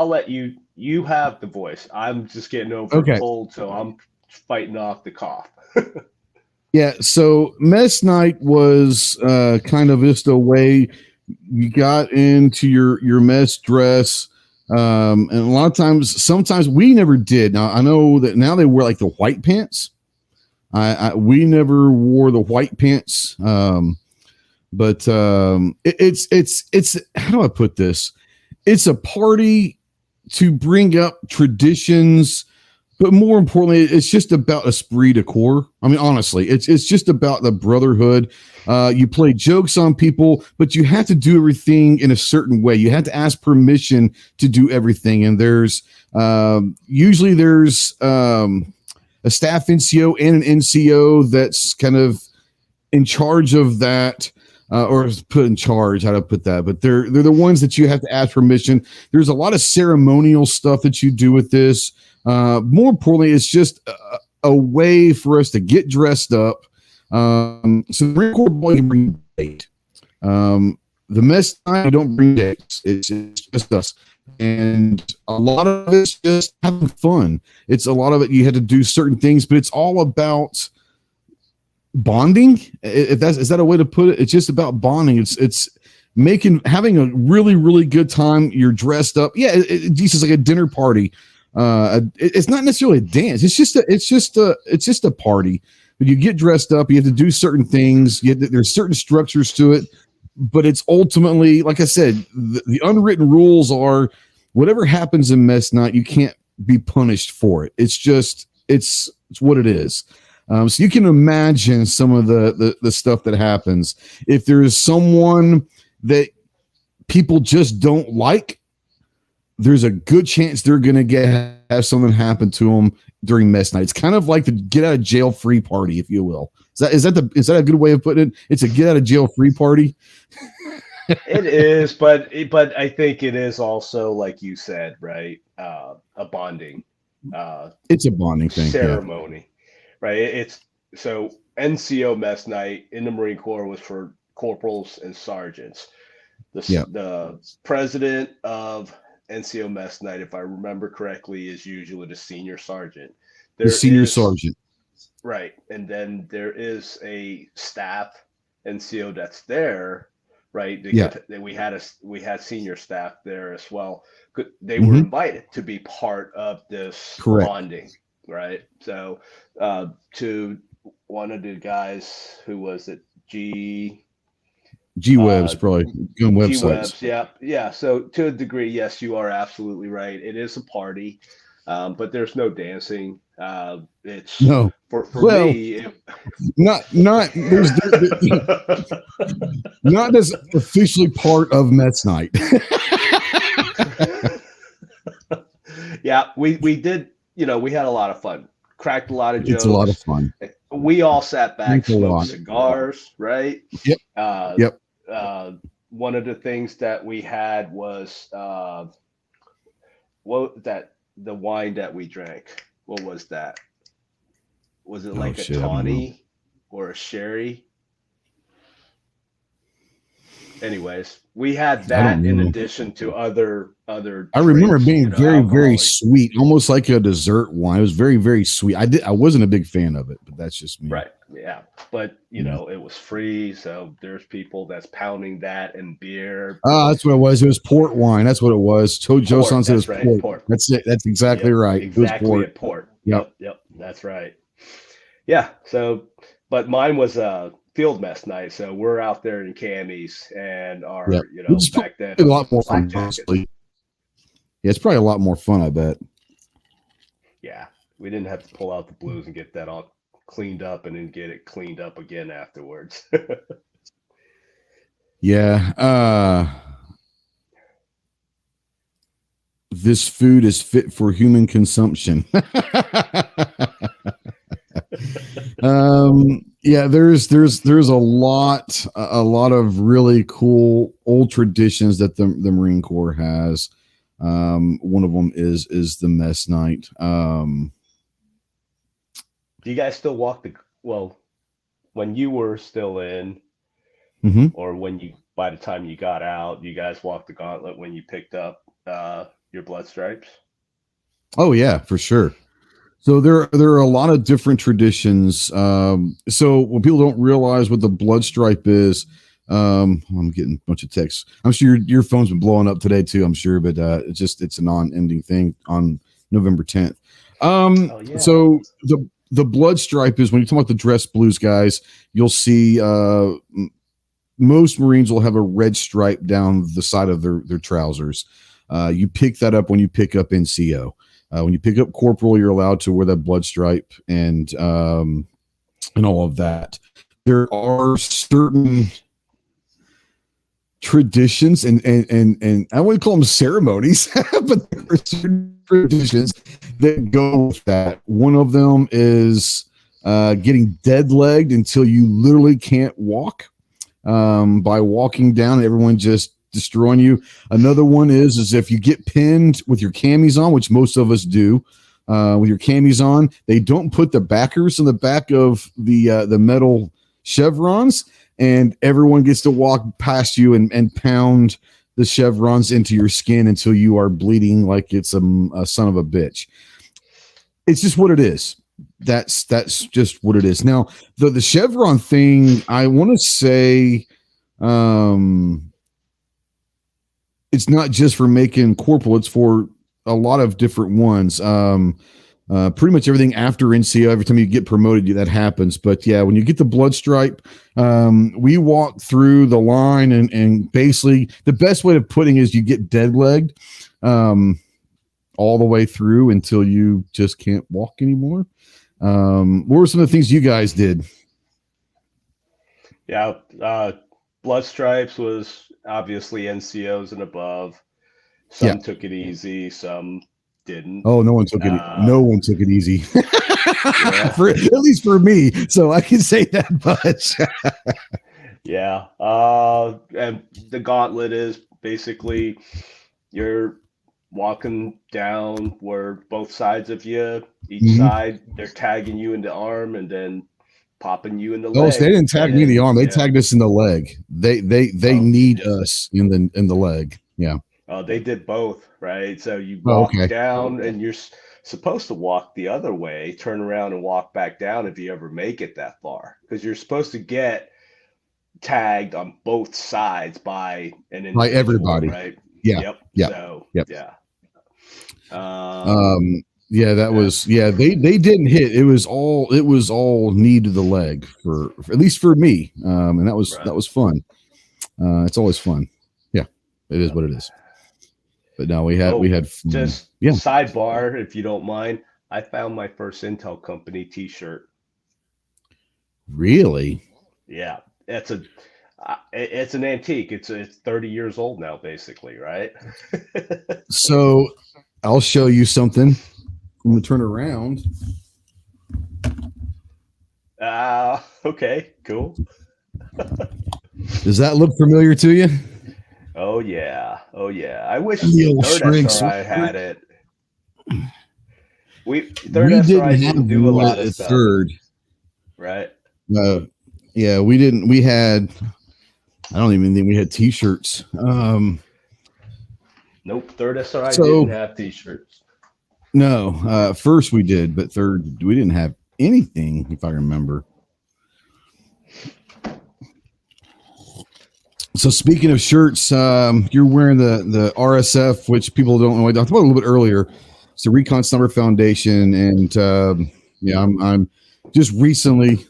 let you You have the voice. I'm just getting over a cold, so I'm fighting off the cough. Yeah, so mess night was kind of just a way you got into your mess dress. And a lot of times, sometimes we never did. Now I know that now they wear like the white pants. We never wore the white pants. But it's how do I put this? It's a party to bring up traditions, but more importantly, it's just about esprit de corps. I mean, honestly, it's just about the brotherhood. You play jokes on people, but you have to do everything in a certain way. You have to ask permission to do everything. And there's usually there's a staff NCO and an NCO that's kind of in charge of that. Or put in charge, how to put that, but they're the ones that you have to ask permission. There's a lot of ceremonial stuff that you do with this. More importantly, it's just a way for us to get dressed up. So the Marine Corps boys bring date. The mess time, we don't bring dates. It's just us. And a lot of it's just having fun. It's a lot of it, you had to do certain things, but it's all about bonding. Is that a way to put it? It's just about bonding. It's having a really, really good time. You're dressed up. Yeah, it's like a dinner party. It's not necessarily a dance. It's just a party. But you get dressed up. You have to do certain things. There's certain structures to it. But it's ultimately, like I said, the unwritten rules are whatever happens in mess night, you can't be punished for it. It's what it is. So you can imagine some of the stuff that happens. If there is someone that people just don't like, there's a good chance they're going to have something happen to them during mess night. It's kind of like the get out of jail free party, if you will. Is that a good way of putting it? It's a get out of jail free party. It is, but I think it is also, like you said, right? A bonding. It's a bonding thing. Ceremony. Yeah. Right. It's so NCO mess night in the Marine Corps was for corporals and sergeants. The president of NCO mess night, if I remember correctly, is usually the senior sergeant. Sergeant. Right. And then there is a staff NCO that's there. Right. We had senior staff there as well. They were invited to be part of this bonding. Right. So to one of the guys who was at G Webs, probably doing websites. Yeah. So to a degree, yes, you are absolutely right. It is a party, but there's no dancing. It's no for me. Not there's not as officially part of Mets night. Yeah, we did. We had a lot of fun. Cracked a lot of jokes. It's a lot of fun. We all sat back, smoked cigars, right? Yep. Yep. One of the things that we had was the wine that we drank. What was that? Was it like a tawny or a sherry? Anyways, we had that in addition to other. I remember being very, very sweet, almost like a dessert wine. It was very, very sweet. I wasn't a big fan of it, but that's just me. Right. Yeah. But it was free, so there's people that's pounding that and beer. Oh, that's what it was. It was port wine. That's what it was. Joe-san said it was port. That's it. That's exactly right. Exactly, it was port. Yep. That's right. Yeah. So, but mine was field mess night, so we're out there in camis and our back then a lot more fun, honestly. Yeah, it's probably a lot more fun, I bet. Yeah, we didn't have to pull out the blues and get that all cleaned up and then get it cleaned up again afterwards. Yeah. This food is fit for human consumption. Yeah, there's a lot of really cool old traditions that the Marine Corps has. One of them is the mess night. Do you guys still walk when you were still in, or by the time you got out, you guys walked the gauntlet when you picked up your blood stripes? Oh yeah, for sure. So there are a lot of different traditions. So what people don't realize what the blood stripe is, I'm getting a bunch of texts. I'm sure your phone's been blowing up today too. I'm sure, but it's a non-ending thing on November 10th. Oh yeah. So the blood stripe is when you talk about the dress blues guys, you'll see most Marines will have a red stripe down the side of their trousers. You pick that up when you pick up NCO. When you pick up corporal, you're allowed to wear that blood stripe and all of that. There are certain traditions and I wouldn't call them ceremonies, but there are certain traditions that go with that. One of them is getting dead legged until you literally can't walk. By walking down, everyone just destroying you. Another one is if you get pinned with your camis on, which most of us do, with your camis on, they don't put the backers in the back of the metal chevrons, and everyone gets to walk past you and pound the chevrons into your skin until you are bleeding like it's a son of a bitch. It's just what it is. That's just what it is. Now, the chevron thing, I want to say, it's not just for making corporal; it's for a lot of different ones. Pretty much everything after NCO, every time you get promoted, that happens. But yeah, when you get the blood stripe, we walk through the line and basically the best way of putting it is you get dead legged all the way through until you just can't walk anymore. What were some of the things you guys did? Yeah, blood stripes was obviously NCOs and above. Some took it easy, some didn't. Oh, no one took it. No one took it easy. Yeah. At least for me, so I can say that much. Yeah. And the gauntlet is basically you're walking down where both sides of you, each side, they're tagging you in the arm and then popping you in the leg. Oh, so they didn't tag me in the arm. They tagged us in the leg. They need us in the leg. Yeah. They did both, right? So you walk down and you're supposed to walk the other way, turn around and walk back down if you ever make it that far, because you're supposed to get tagged on both sides by an individual, by everybody, right? Yeah. Yep. So, yeah. Yeah, that was they didn't hit. It was all knee to the leg for at least for me. And that was fun. It's always fun. Yeah, it is what it is. But no, we had just sidebar, if you don't mind. I found my first Intel Company T-shirt. Really? Yeah, it's an antique. It's 30 years old now, basically, right? So I'll show you something. I'm gonna turn around. Okay, cool. Does that look familiar to you? Oh yeah. I wish Third SRI had it. Third SRI didn't do a lot of stuff. Third, right? Yeah, we didn't. We had. I don't even think we had T-shirts. Nope, Third SRI didn't have T-shirts. No, first we did, but third we didn't have anything, if I remember. So speaking of shirts, you're wearing the RSF, which people don't know. I talked about a little bit earlier. It's the Recon Sniper Foundation, and I'm just recently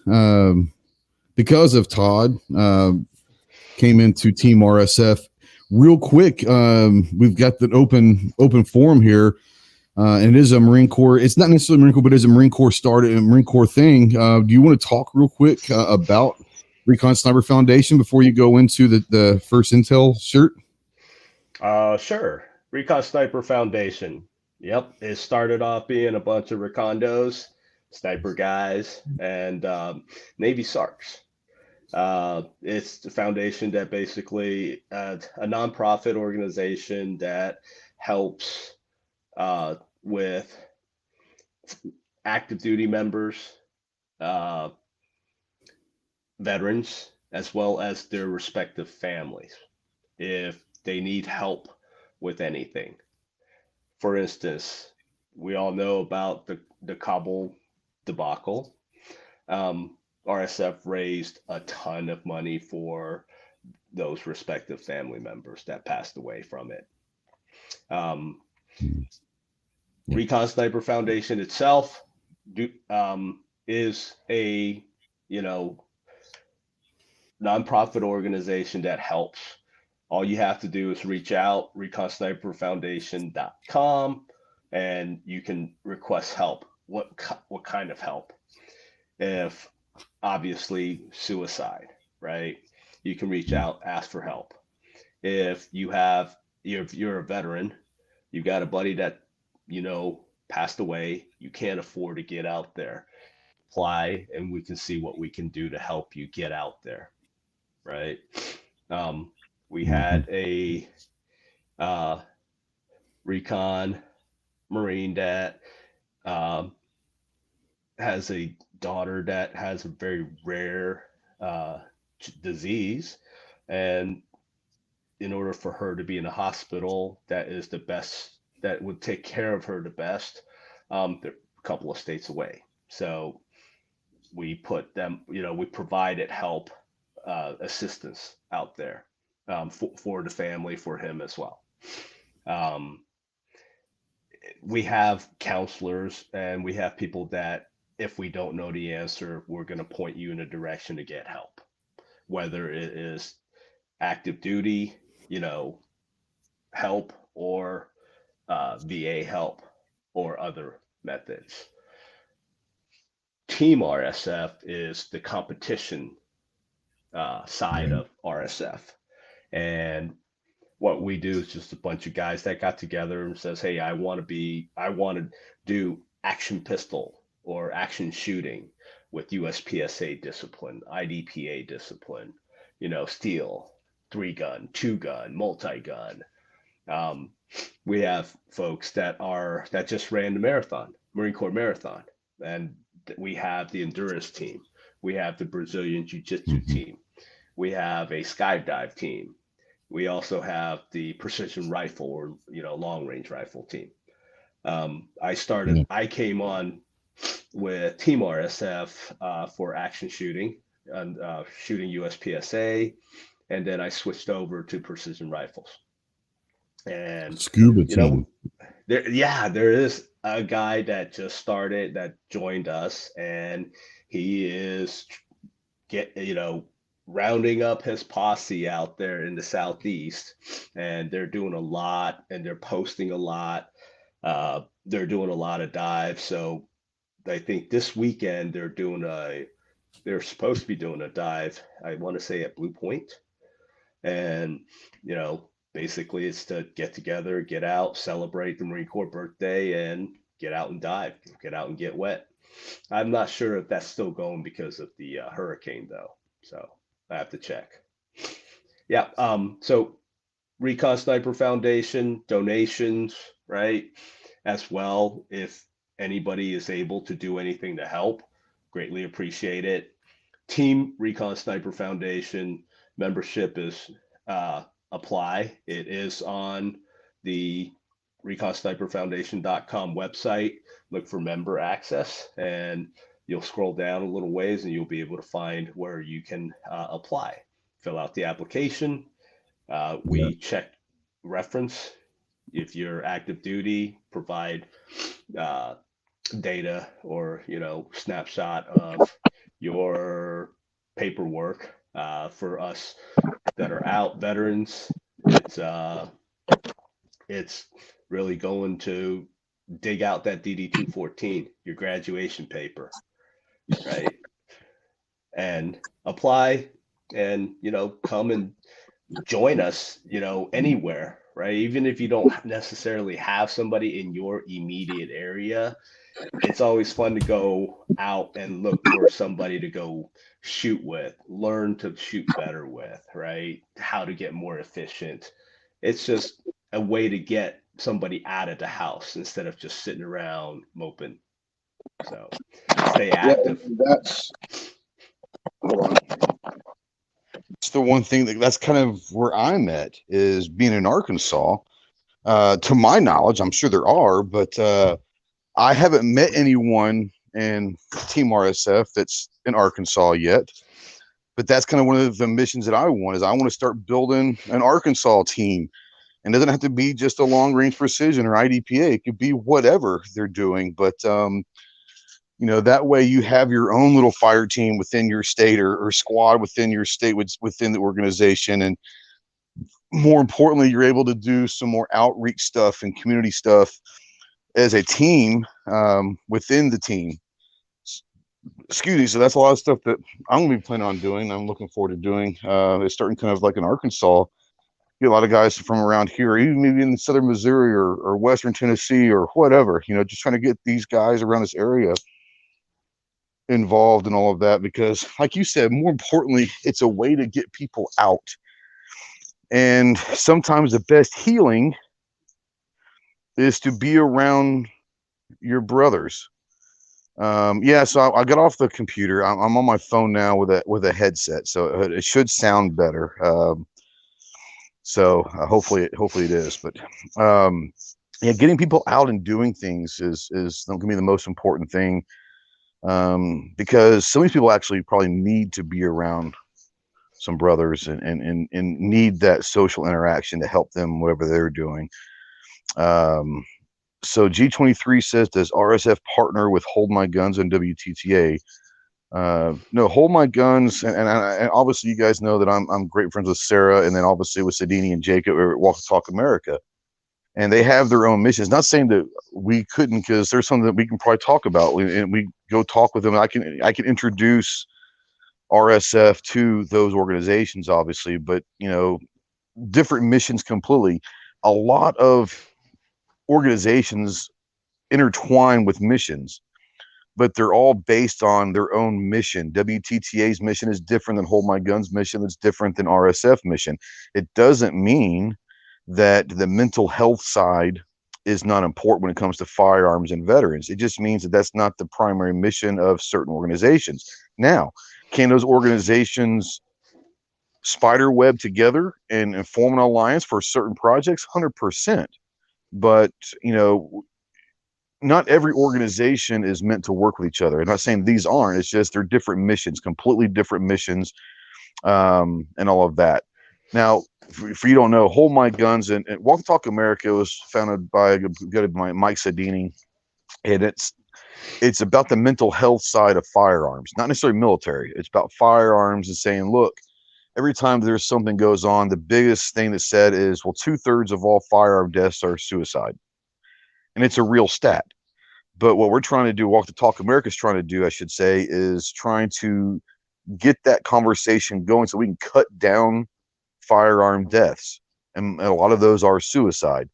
because of Todd came into Team RSF. Real quick, we've got the open forum here, and it is a Marine Corps. It's not necessarily Marine Corps, but it's a Marine Corps started a Marine Corps thing. Do you want to talk real quick about Recon Sniper Foundation before you go into the first Intel shirt? Sure. Recon Sniper Foundation. Yep. It started off being a bunch of recondos, sniper guys, and Navy Sarks. It's the foundation that basically a nonprofit organization that helps with active duty members, veterans, as well as their respective families if they need help with anything. For instance, we all know about the Kabul debacle. RSF raised a ton of money for those respective family members that passed away from it. Recon Sniper Foundation itself is a, nonprofit organization that helps. All you have to do is reach out, reconsniperfoundation.com, and you can request help. What kind of help? If obviously suicide, right? You can reach out, ask for help. If you're a veteran, you got a buddy that passed away, you can't afford to get out there, apply, and we can see what we can do to help you get out there, right? We had a recon Marine that has a daughter that has a very rare disease, and in order for her to be in a hospital that is the best, that would take care of her the best, they're a couple of states away. So we put them, we provided help, assistance out there for the family, for him as well. We have counselors, and we have people that, if we don't know the answer, we're going to point you in a direction to get help, whether it is active duty, help, or VA help, or other methods. Team RSF is the competition side of RSF. And what we do is just a bunch of guys that got together and says, hey, I want to do action pistol or action shooting with USPSA discipline, IDPA discipline, steel, 3-gun, 2-gun, multi-gun. We have folks that just ran the marathon, Marine Corps marathon, and we have the endurance team. We have the Brazilian Jiu-Jitsu team. We have a skydive team. We also have the precision rifle, or long range rifle team. I came on with Team RSF for action shooting and shooting USPSA, and then I switched over to precision rifles. And scuba team. There is a guy that just started, that joined us, and he is rounding up his posse out there in the Southeast, and they're doing a lot, and they're posting a lot. They're doing a lot of dives. So I think this weekend they're supposed to be doing a dive, I want to say at Blue Point. And, basically it's to get together, get out, celebrate the Marine Corps birthday, and get out and dive, get out and get wet. I'm not sure if that's still going because of the hurricane though. So I have to check. Yeah. So Recon Sniper Foundation donations, right? As well, if anybody is able to do anything to help, greatly appreciate it. Team Recon Sniper Foundation membership is apply. It is on the reconsniperfoundation.com website. Look for member access, and you'll scroll down a little ways, and you'll be able to find where you can apply. Fill out the application. We check reference. If you're active duty, provide data or snapshot of your paperwork. For us that are out, veterans, it's really going to dig out that DD-214, your graduation paper, right? And apply, and come and join us, anywhere, right? Even if you don't necessarily have somebody in your immediate area, it's always fun to go out and look for somebody to go shoot with, learn to shoot better with, right? How to get more efficient. It's just a way to get somebody out of the house instead of just sitting around moping. So stay active. That's the one thing that's kind of where I'm at, is being in Arkansas. To my knowledge, I'm sure there are, but I haven't met anyone in Team RSF that's in Arkansas yet, but that's kind of one of the missions that I want. Is I want to start building an Arkansas team. And it doesn't have to be just a long range precision or IDPA. It could be whatever they're doing. But, that way you have your own little fire team within your state or squad within your state, within the organization. And more importantly, you're able to do some more outreach stuff and community stuff as a team within the team. Excuse me. So that's a lot of stuff that I'm going to be planning on doing. I'm looking forward to doing. It's starting kind of like in Arkansas. Get a lot of guys from around here, even maybe in southern Missouri or western Tennessee or whatever, just trying to get these guys around this area involved in all of that, because like you said, more importantly, it's a way to get people out. And sometimes the best healing is to be around your brothers. So I got off the computer. I'm on my phone now with a headset, so it should sound better. So hopefully it is, but getting people out and doing things is going to be the most important thing, because some of these people actually probably need to be around some brothers and need that social interaction to help them whatever they're doing. So G23 says, does RSF partner with Hold My Guns and WTTA? No, Hold My Guns, and obviously you guys know that I'm great friends with Sarah, and then obviously with Sadini and Jacob at Walk the Talk America, and they have their own missions. Not saying that we couldn't, because there's something that we can probably talk about, and we go talk with them. I can introduce RSF to those organizations, obviously, but different missions completely. A lot of organizations intertwine with missions, but they're all based on their own mission. WTTA's mission is different than Hold My Guns mission. It's different than RSF mission. It doesn't mean that the mental health side is not important when it comes to firearms and veterans. It just means that that's not the primary mission of certain organizations. Now, can those organizations spider web together and form an alliance for certain projects? 100%. But, not every organization is meant to work with each other. I'm not saying these aren't. It's just they're different missions, completely different missions, and all of that. Now, for you don't know, Hold My Guns and Walk the Talk America was founded by a good Mike Sadini, and it's about the mental health side of firearms, not necessarily military. It's about firearms and saying, look, every time there's something goes on, the biggest thing that's said is, well, 2/3 of all firearm deaths are suicide. And it's a real stat. But what we're trying to do, Walk the Talk America is trying to do, I should say, is trying to get that conversation going so we can cut down firearm deaths. And a lot of those are suicide.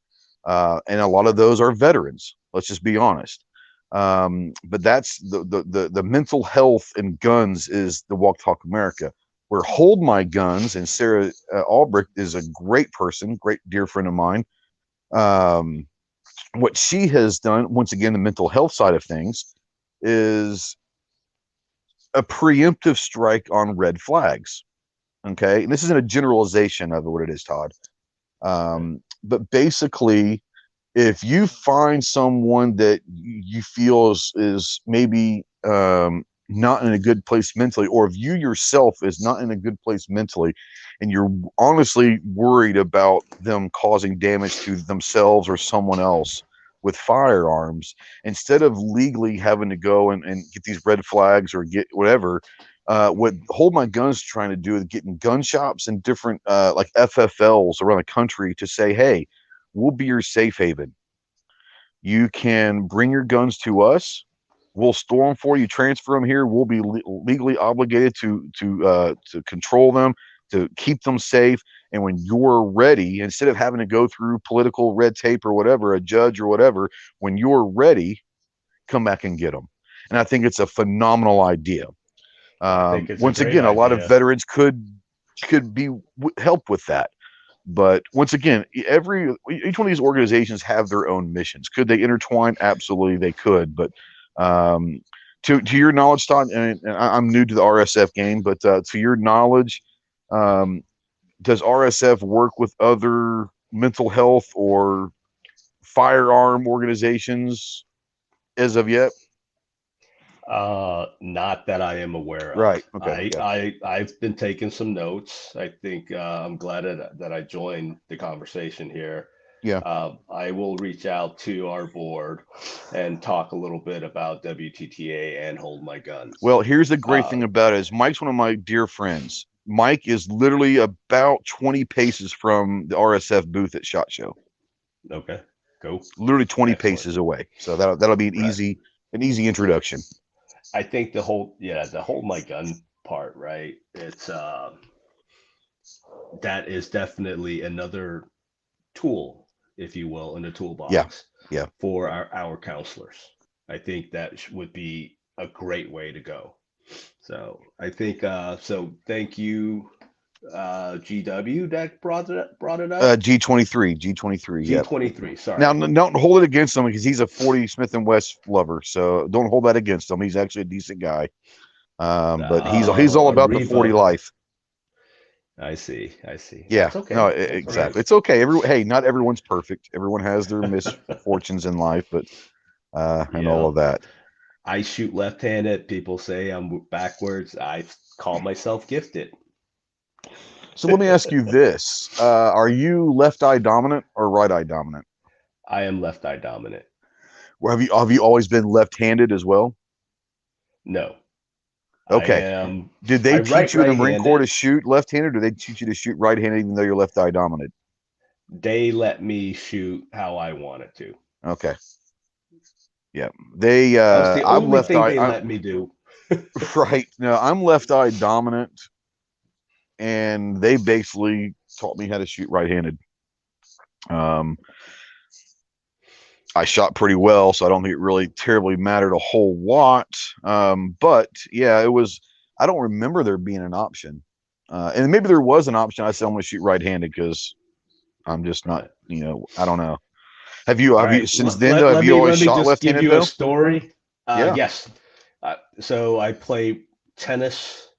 And a lot of those are veterans. Let's just be honest. But that's the mental health and guns is the Walk Talk America. Where Hold My Guns, and Sarah Albrecht is a great person, great dear friend of mine. What she has done, once again, the mental health side of things, is a preemptive strike on red flags. Okay, and this isn't a generalization of what it is, Todd. But basically, if you find someone that you feel is maybe not in a good place mentally, or if you yourself is not in a good place mentally, and you're honestly worried about them causing damage to themselves or someone else with firearms, instead of legally having to go and get these red flags or get whatever, what Hold My Guns trying to do is getting gun shops and different like FFLs around the country to say, hey, we'll be your safe haven. You can bring your guns to us. We'll store them for you, transfer them here. We'll be legally obligated to control them, to keep them safe. And when you're ready, instead of having to go through political red tape or whatever, a judge or whatever, when you're ready, come back and get them. And I think it's a phenomenal idea. Once again, a lot of veterans could be help with that. But once again, each one of these organizations have their own missions. Could they intertwine? Absolutely, they could. But to your knowledge, Todd, and I'm new to the RSF game, but to your knowledge, does RSF work with other mental health or firearm organizations as of yet? Not that I am aware of. Right. Okay. I've been taking some notes. I think I'm glad that I joined the conversation here. Yeah. I will reach out to our board and talk a little bit about WTTA and Hold My Guns. Well, here's the great thing about it is Mike's one of my dear friends. Mike is literally about 20 paces from the RSF booth at SHOT Show. Okay, go. Literally 20 Excellent. paces away. So that'll be an easy introduction. I think the Hold My Gun part, right? It's that is definitely another tool, if you will, in the toolbox. Yeah. For our counselors. I think that would be a great way to go. So I think so. Thank you, GW, that brought it up. G23. G23. Sorry. Now, don't hold it against him because he's a 40 Smith & West lover. So don't hold that against him. He's actually a decent guy. But he's all about the 40 life. I see. Yeah. That's okay. No, That's exactly. right. It's okay. Hey, not everyone's perfect. Everyone has their misfortunes in life, but and all of that. I shoot left-handed. People say I'm backwards. I call myself gifted. So let me ask you this: are you left eye dominant or right eye dominant? I am left eye dominant. Or have you always been left-handed as well? No. Okay. Did they teach you in the Marine Corps to shoot left-handed, or did they teach you to shoot right-handed even though you're left eye dominant? They let me shoot how I wanted to. Okay. Yeah. They That's the I'm only left thing eye. they let me do. Right. No, I'm left eye dominant, and they basically taught me how to shoot right-handed. I shot pretty well, so I don't think it really terribly mattered a whole lot. But yeah, it was. I don't remember there being an option, and maybe there was an option. I said I'm going to shoot right-handed because I'm just not. I don't know. Have you since then? Have you always shot left-handed? Give you a story. Yeah. Yes. So I play tennis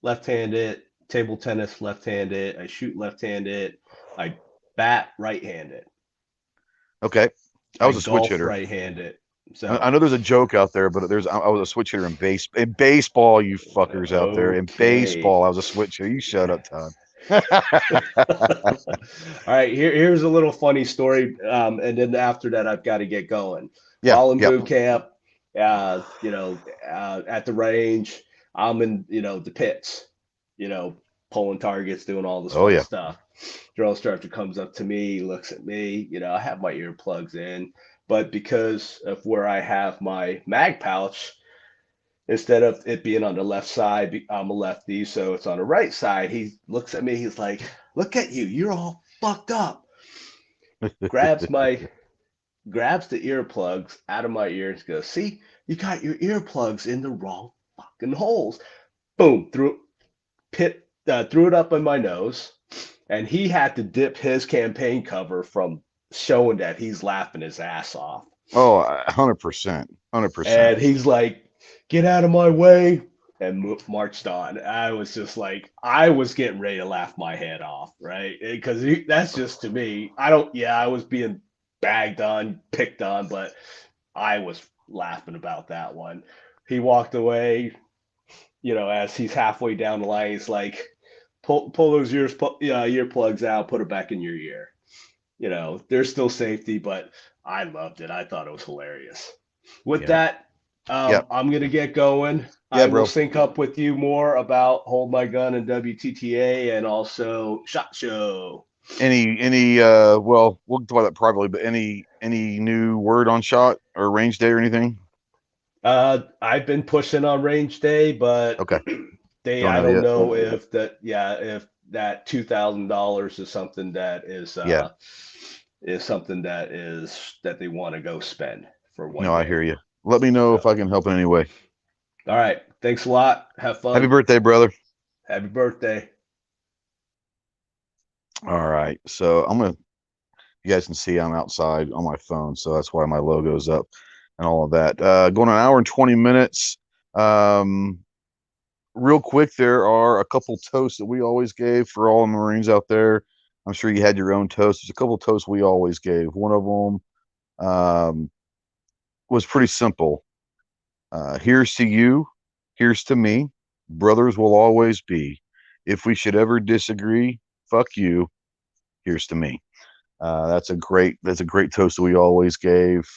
left-handed, table tennis left-handed. I shoot left-handed. I bat right-handed. Okay. I was a switch hitter. Right-handed. So I know there's a joke out there, but I was a switch hitter in baseball. You fuckers out there in baseball, I was a switch hitter. You shut up, Todd. All right, here's a little funny story, and then after that, I've got to get going. Yeah. While in boot camp, at the range, I'm in the pits, pulling targets, doing all this fun stuff. Drill instructor comes up to me, looks at me, I have my earplugs in, but because of where I have my mag pouch, instead of it being on the left side, I'm a lefty, so it's on the right side. He looks at me, he's like, look at you, you're all fucked up. Grabs the earplugs out of my ears, goes, see, you got your earplugs in the wrong fucking holes. Boom, threw it up in my nose. And he had to dip his campaign cover from showing that he's laughing his ass off. Oh, 100%. 100%. And he's like, get out of my way, and marched on. I was just like, I was getting ready to laugh my head off, right? Because that's just, to me, I was being bagged on, picked on, but I was laughing about that one. He walked away, as he's halfway down the line, he's like, pull those earplugs out, put it back in your ear. There's still safety, but I loved it. I thought it was hilarious. With that, I'm going to get going. I will sync up with you more about Hold My Gun and WTTA and also SHOT Show. Well, we'll talk about that privately, but any new word on SHOT or range day or anything? I've been pushing on range day, but okay. I don't know if that $2,000 is something that that they want to go spend for one. No, day. I hear you. Let me know if I can help in any way. All right. Thanks a lot. Have fun. Happy birthday, brother. Happy birthday. All right. So you guys can see I'm outside on my phone, so that's why my logo's up and all of that. Going an hour and 20 minutes. Real quick, there are a couple toasts that we always gave for all the Marines out there. I'm sure you had your own toast. There's a couple toasts we always gave. One of them, was pretty simple. Here's to you, here's to me. Brothers will always be. If we should ever disagree, fuck you. Here's to me. That's a great toast that we always gave.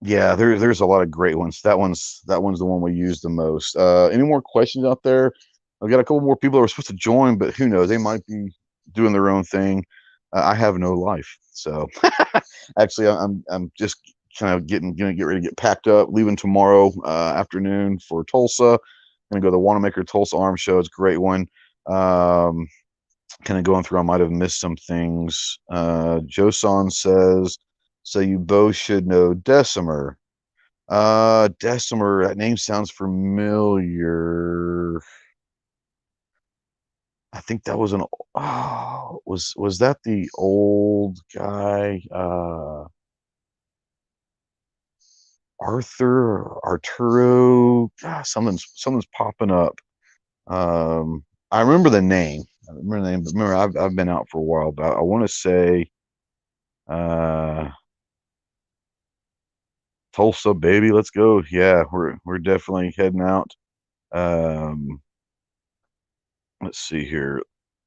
Yeah, there's a lot of great ones. That one's the one we use the most. Any more questions out there? I've got a couple more people that were supposed to join, but who knows? They might be doing their own thing. I have no life, so actually, I'm just kind of gonna get ready to get packed up, leaving tomorrow afternoon for Tulsa. Gonna go to the Wanamaker Tulsa Arm Show. It's a great one. Um, Kind of going through, I might have missed some things. Josan says, so you both should know Decimer. Decimer, that name sounds familiar. I think that was was that the old guy? Arturo. God, something's popping up. I remember the name. I remember the name, but remember I've been out for a while, but I want to say uh Tulsa, baby, let's go. Yeah, we're definitely heading out. Um let's see here.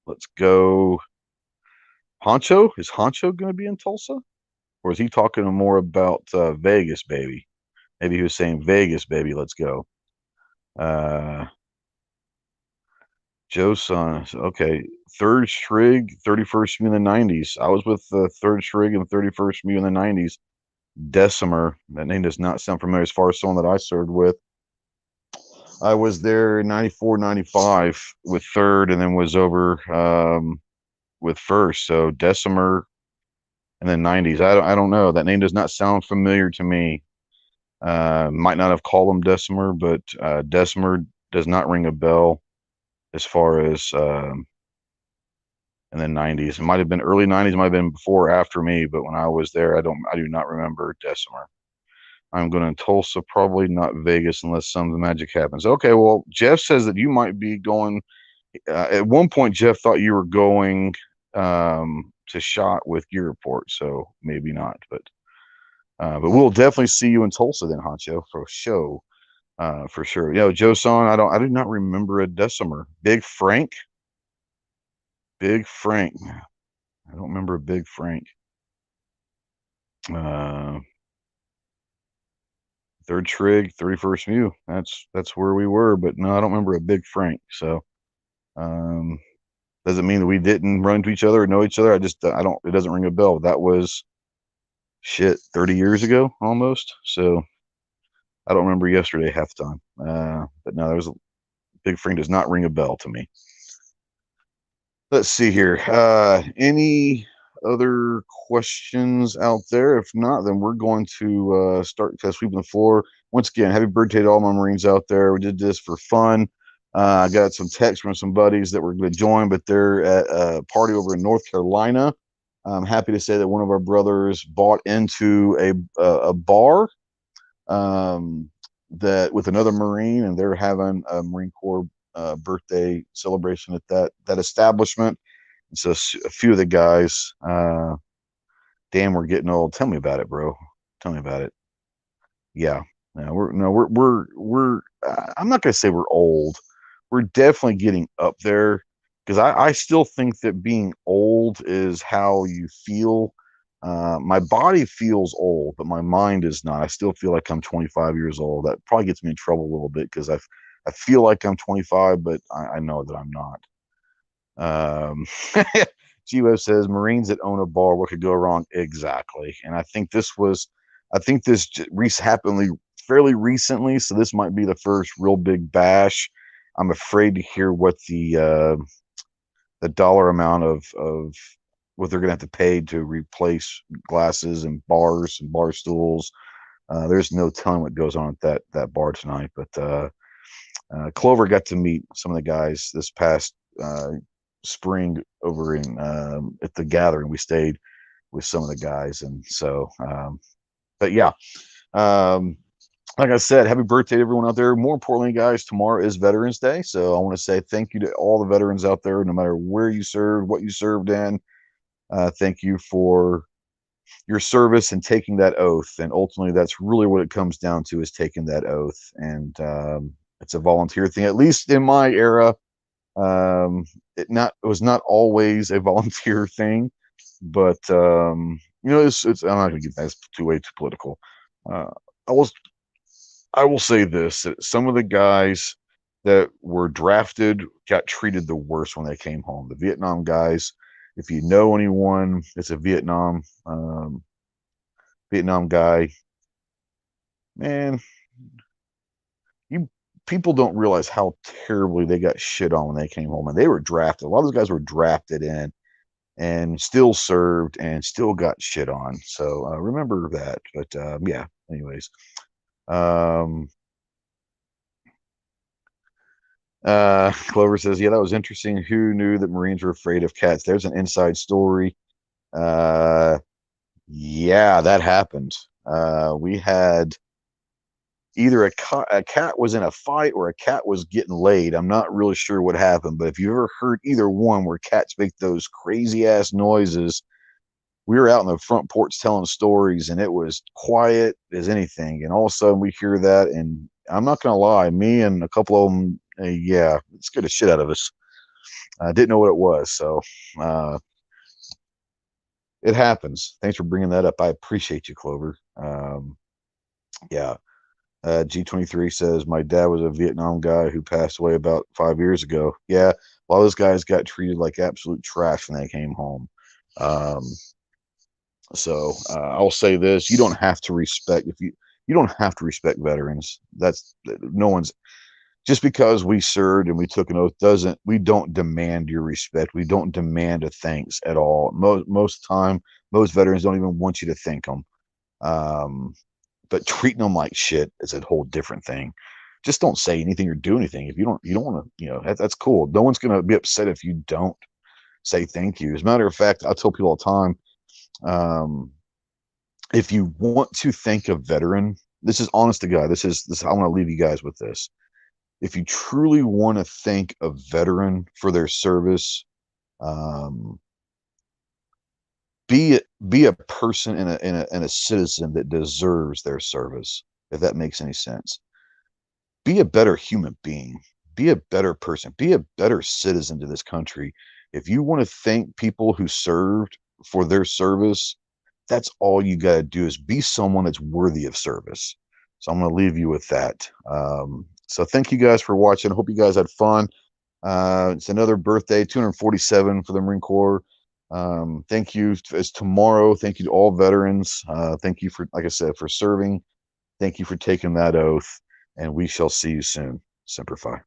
Let's go. Honcho? Is Honcho gonna be in Tulsa? Or is he talking more about Vegas, baby? Maybe he was saying Vegas, baby, let's go. Uh Joe Son. Okay. Third Shrig, 31st Me in the 90s. I was with the third Shrig and 31st Me in the 90s. Decimer. That name does not sound familiar as far as someone that I served with. I was there in 94, 95 with third and then was over with first. So Decimer and then 90s. I don't know. That name does not sound familiar to me. Might not have called him Decimer, but Decimer does not ring a bell as far as in the 90s. It might have been early 90s, might have been before or after me, but when I was there, I do not remember Decimer. I'm going to Tulsa, probably not Vegas unless some magic happens. Okay, well, Jeff says that you might be going. At one point, Jeff thought you were going to shot with Gear Report, so maybe not, but we'll definitely see you in Tulsa then, Honcho, for a show, for sure. Joe Son, I do not remember a Decimer. Big Frank. I don't remember a Big Frank. Third Trig, 31st Mew. That's where we were, but no, I don't remember a Big Frank. So doesn't mean that we didn't run into each other or know each other. It doesn't ring a bell. That was 30 years ago almost. So I don't remember yesterday half the time. But no, Big Frank does not ring a bell to me. Let's see here. Any other questions out there? If not, then we're going to start sweeping the floor. Once again, happy birthday to all my Marines out there. We did this for fun. I got some texts from some buddies that were going to join, but they're at a party over in North Carolina. I'm happy to say that one of our brothers bought into a bar that with another Marine, and they're having a Marine Corps birthday celebration at that establishment. And so a few of the guys, damn, we're getting old. Tell me about it, bro. Tell me about it. Yeah, we're. I'm not gonna say we're old. We're definitely getting up there because I still think that being old is how you feel. My body feels old, but my mind is not. I still feel like I'm 25 years old. That probably gets me in trouble a little bit because I feel like I'm 25, but I know that I'm not. G-Web says Marines that own a bar, what could go wrong? Exactly. And I think this happened fairly recently, so this might be the first real big bash. I'm afraid to hear what the dollar amount of what they're going to have to pay to replace glasses and bars and bar stools. There's no telling what goes on at that bar tonight, but Clover got to meet some of the guys this past spring over in at the gathering. We stayed with some of the guys, and so but yeah, like I said, happy birthday to everyone out there. More importantly, guys, tomorrow is Veterans Day, so I want to say thank you to all the veterans out there, no matter where you served, what you served in. Thank you for your service and taking that oath. And ultimately, that's really what it comes down to, is taking that oath. And it's a volunteer thing, at least in my era. It was not always a volunteer thing, but it's I'm not going to get that too political. Uh, I will say this: that some of the guys that were drafted got treated the worst when they came home. The Vietnam guys, if you know anyone that's a Vietnam guy, man, you people don't realize how terribly they got shit on when they came home. And they were drafted. A lot of those guys were drafted in and still served and still got shit on. So remember that. But yeah, anyways. Clover says, yeah, that was interesting. Who knew that Marines were afraid of cats? There's an inside story. Yeah, that happened. We had either a cat was in a fight or a cat was getting laid. I'm not really sure what happened, but if you ever heard either one where cats make those crazy ass noises, we were out in the front porch telling stories, and it was quiet as anything. And all of a sudden we hear that, and I'm not going to lie, me and a couple of them, yeah, it scared the shit out of us. I didn't know what it was. So it happens. Thanks for bringing that up. I appreciate you, Clover. Yeah. G23 says, my dad was a Vietnam guy who passed away about 5 years ago. Yeah, a lot of those guys got treated like absolute trash when they came home. So I'll say this: you don't have to respect you don't have to respect veterans. That's no one's just because we served and we took an oath we don't demand your respect. We don't demand a thanks at all. Most time, most veterans don't even want you to thank them. But treating them like shit is a whole different thing. Just don't say anything or do anything. If you don't want to, that's cool. No one's going to be upset if you don't say thank you. As a matter of fact, I tell people all the time, if you want to thank a veteran, this is honest to God. This is I want to leave you guys with this. If you truly want to thank a veteran for their service, be a person and a citizen that deserves their service, if that makes any sense. Be a better human being. Be a better person. Be a better citizen to this country. If you want to thank people who served for their service, that's all you got to do, is be someone that's worthy of service. So I'm going to leave you with that. So thank you guys for watching. I hope you guys had fun. It's another birthday, 247 for the Marine Corps. Thank you. It's tomorrow. Thank you to all veterans. Thank you for, like I said, for serving. Thank you for taking that oath, and we shall see you soon. Semper Fi.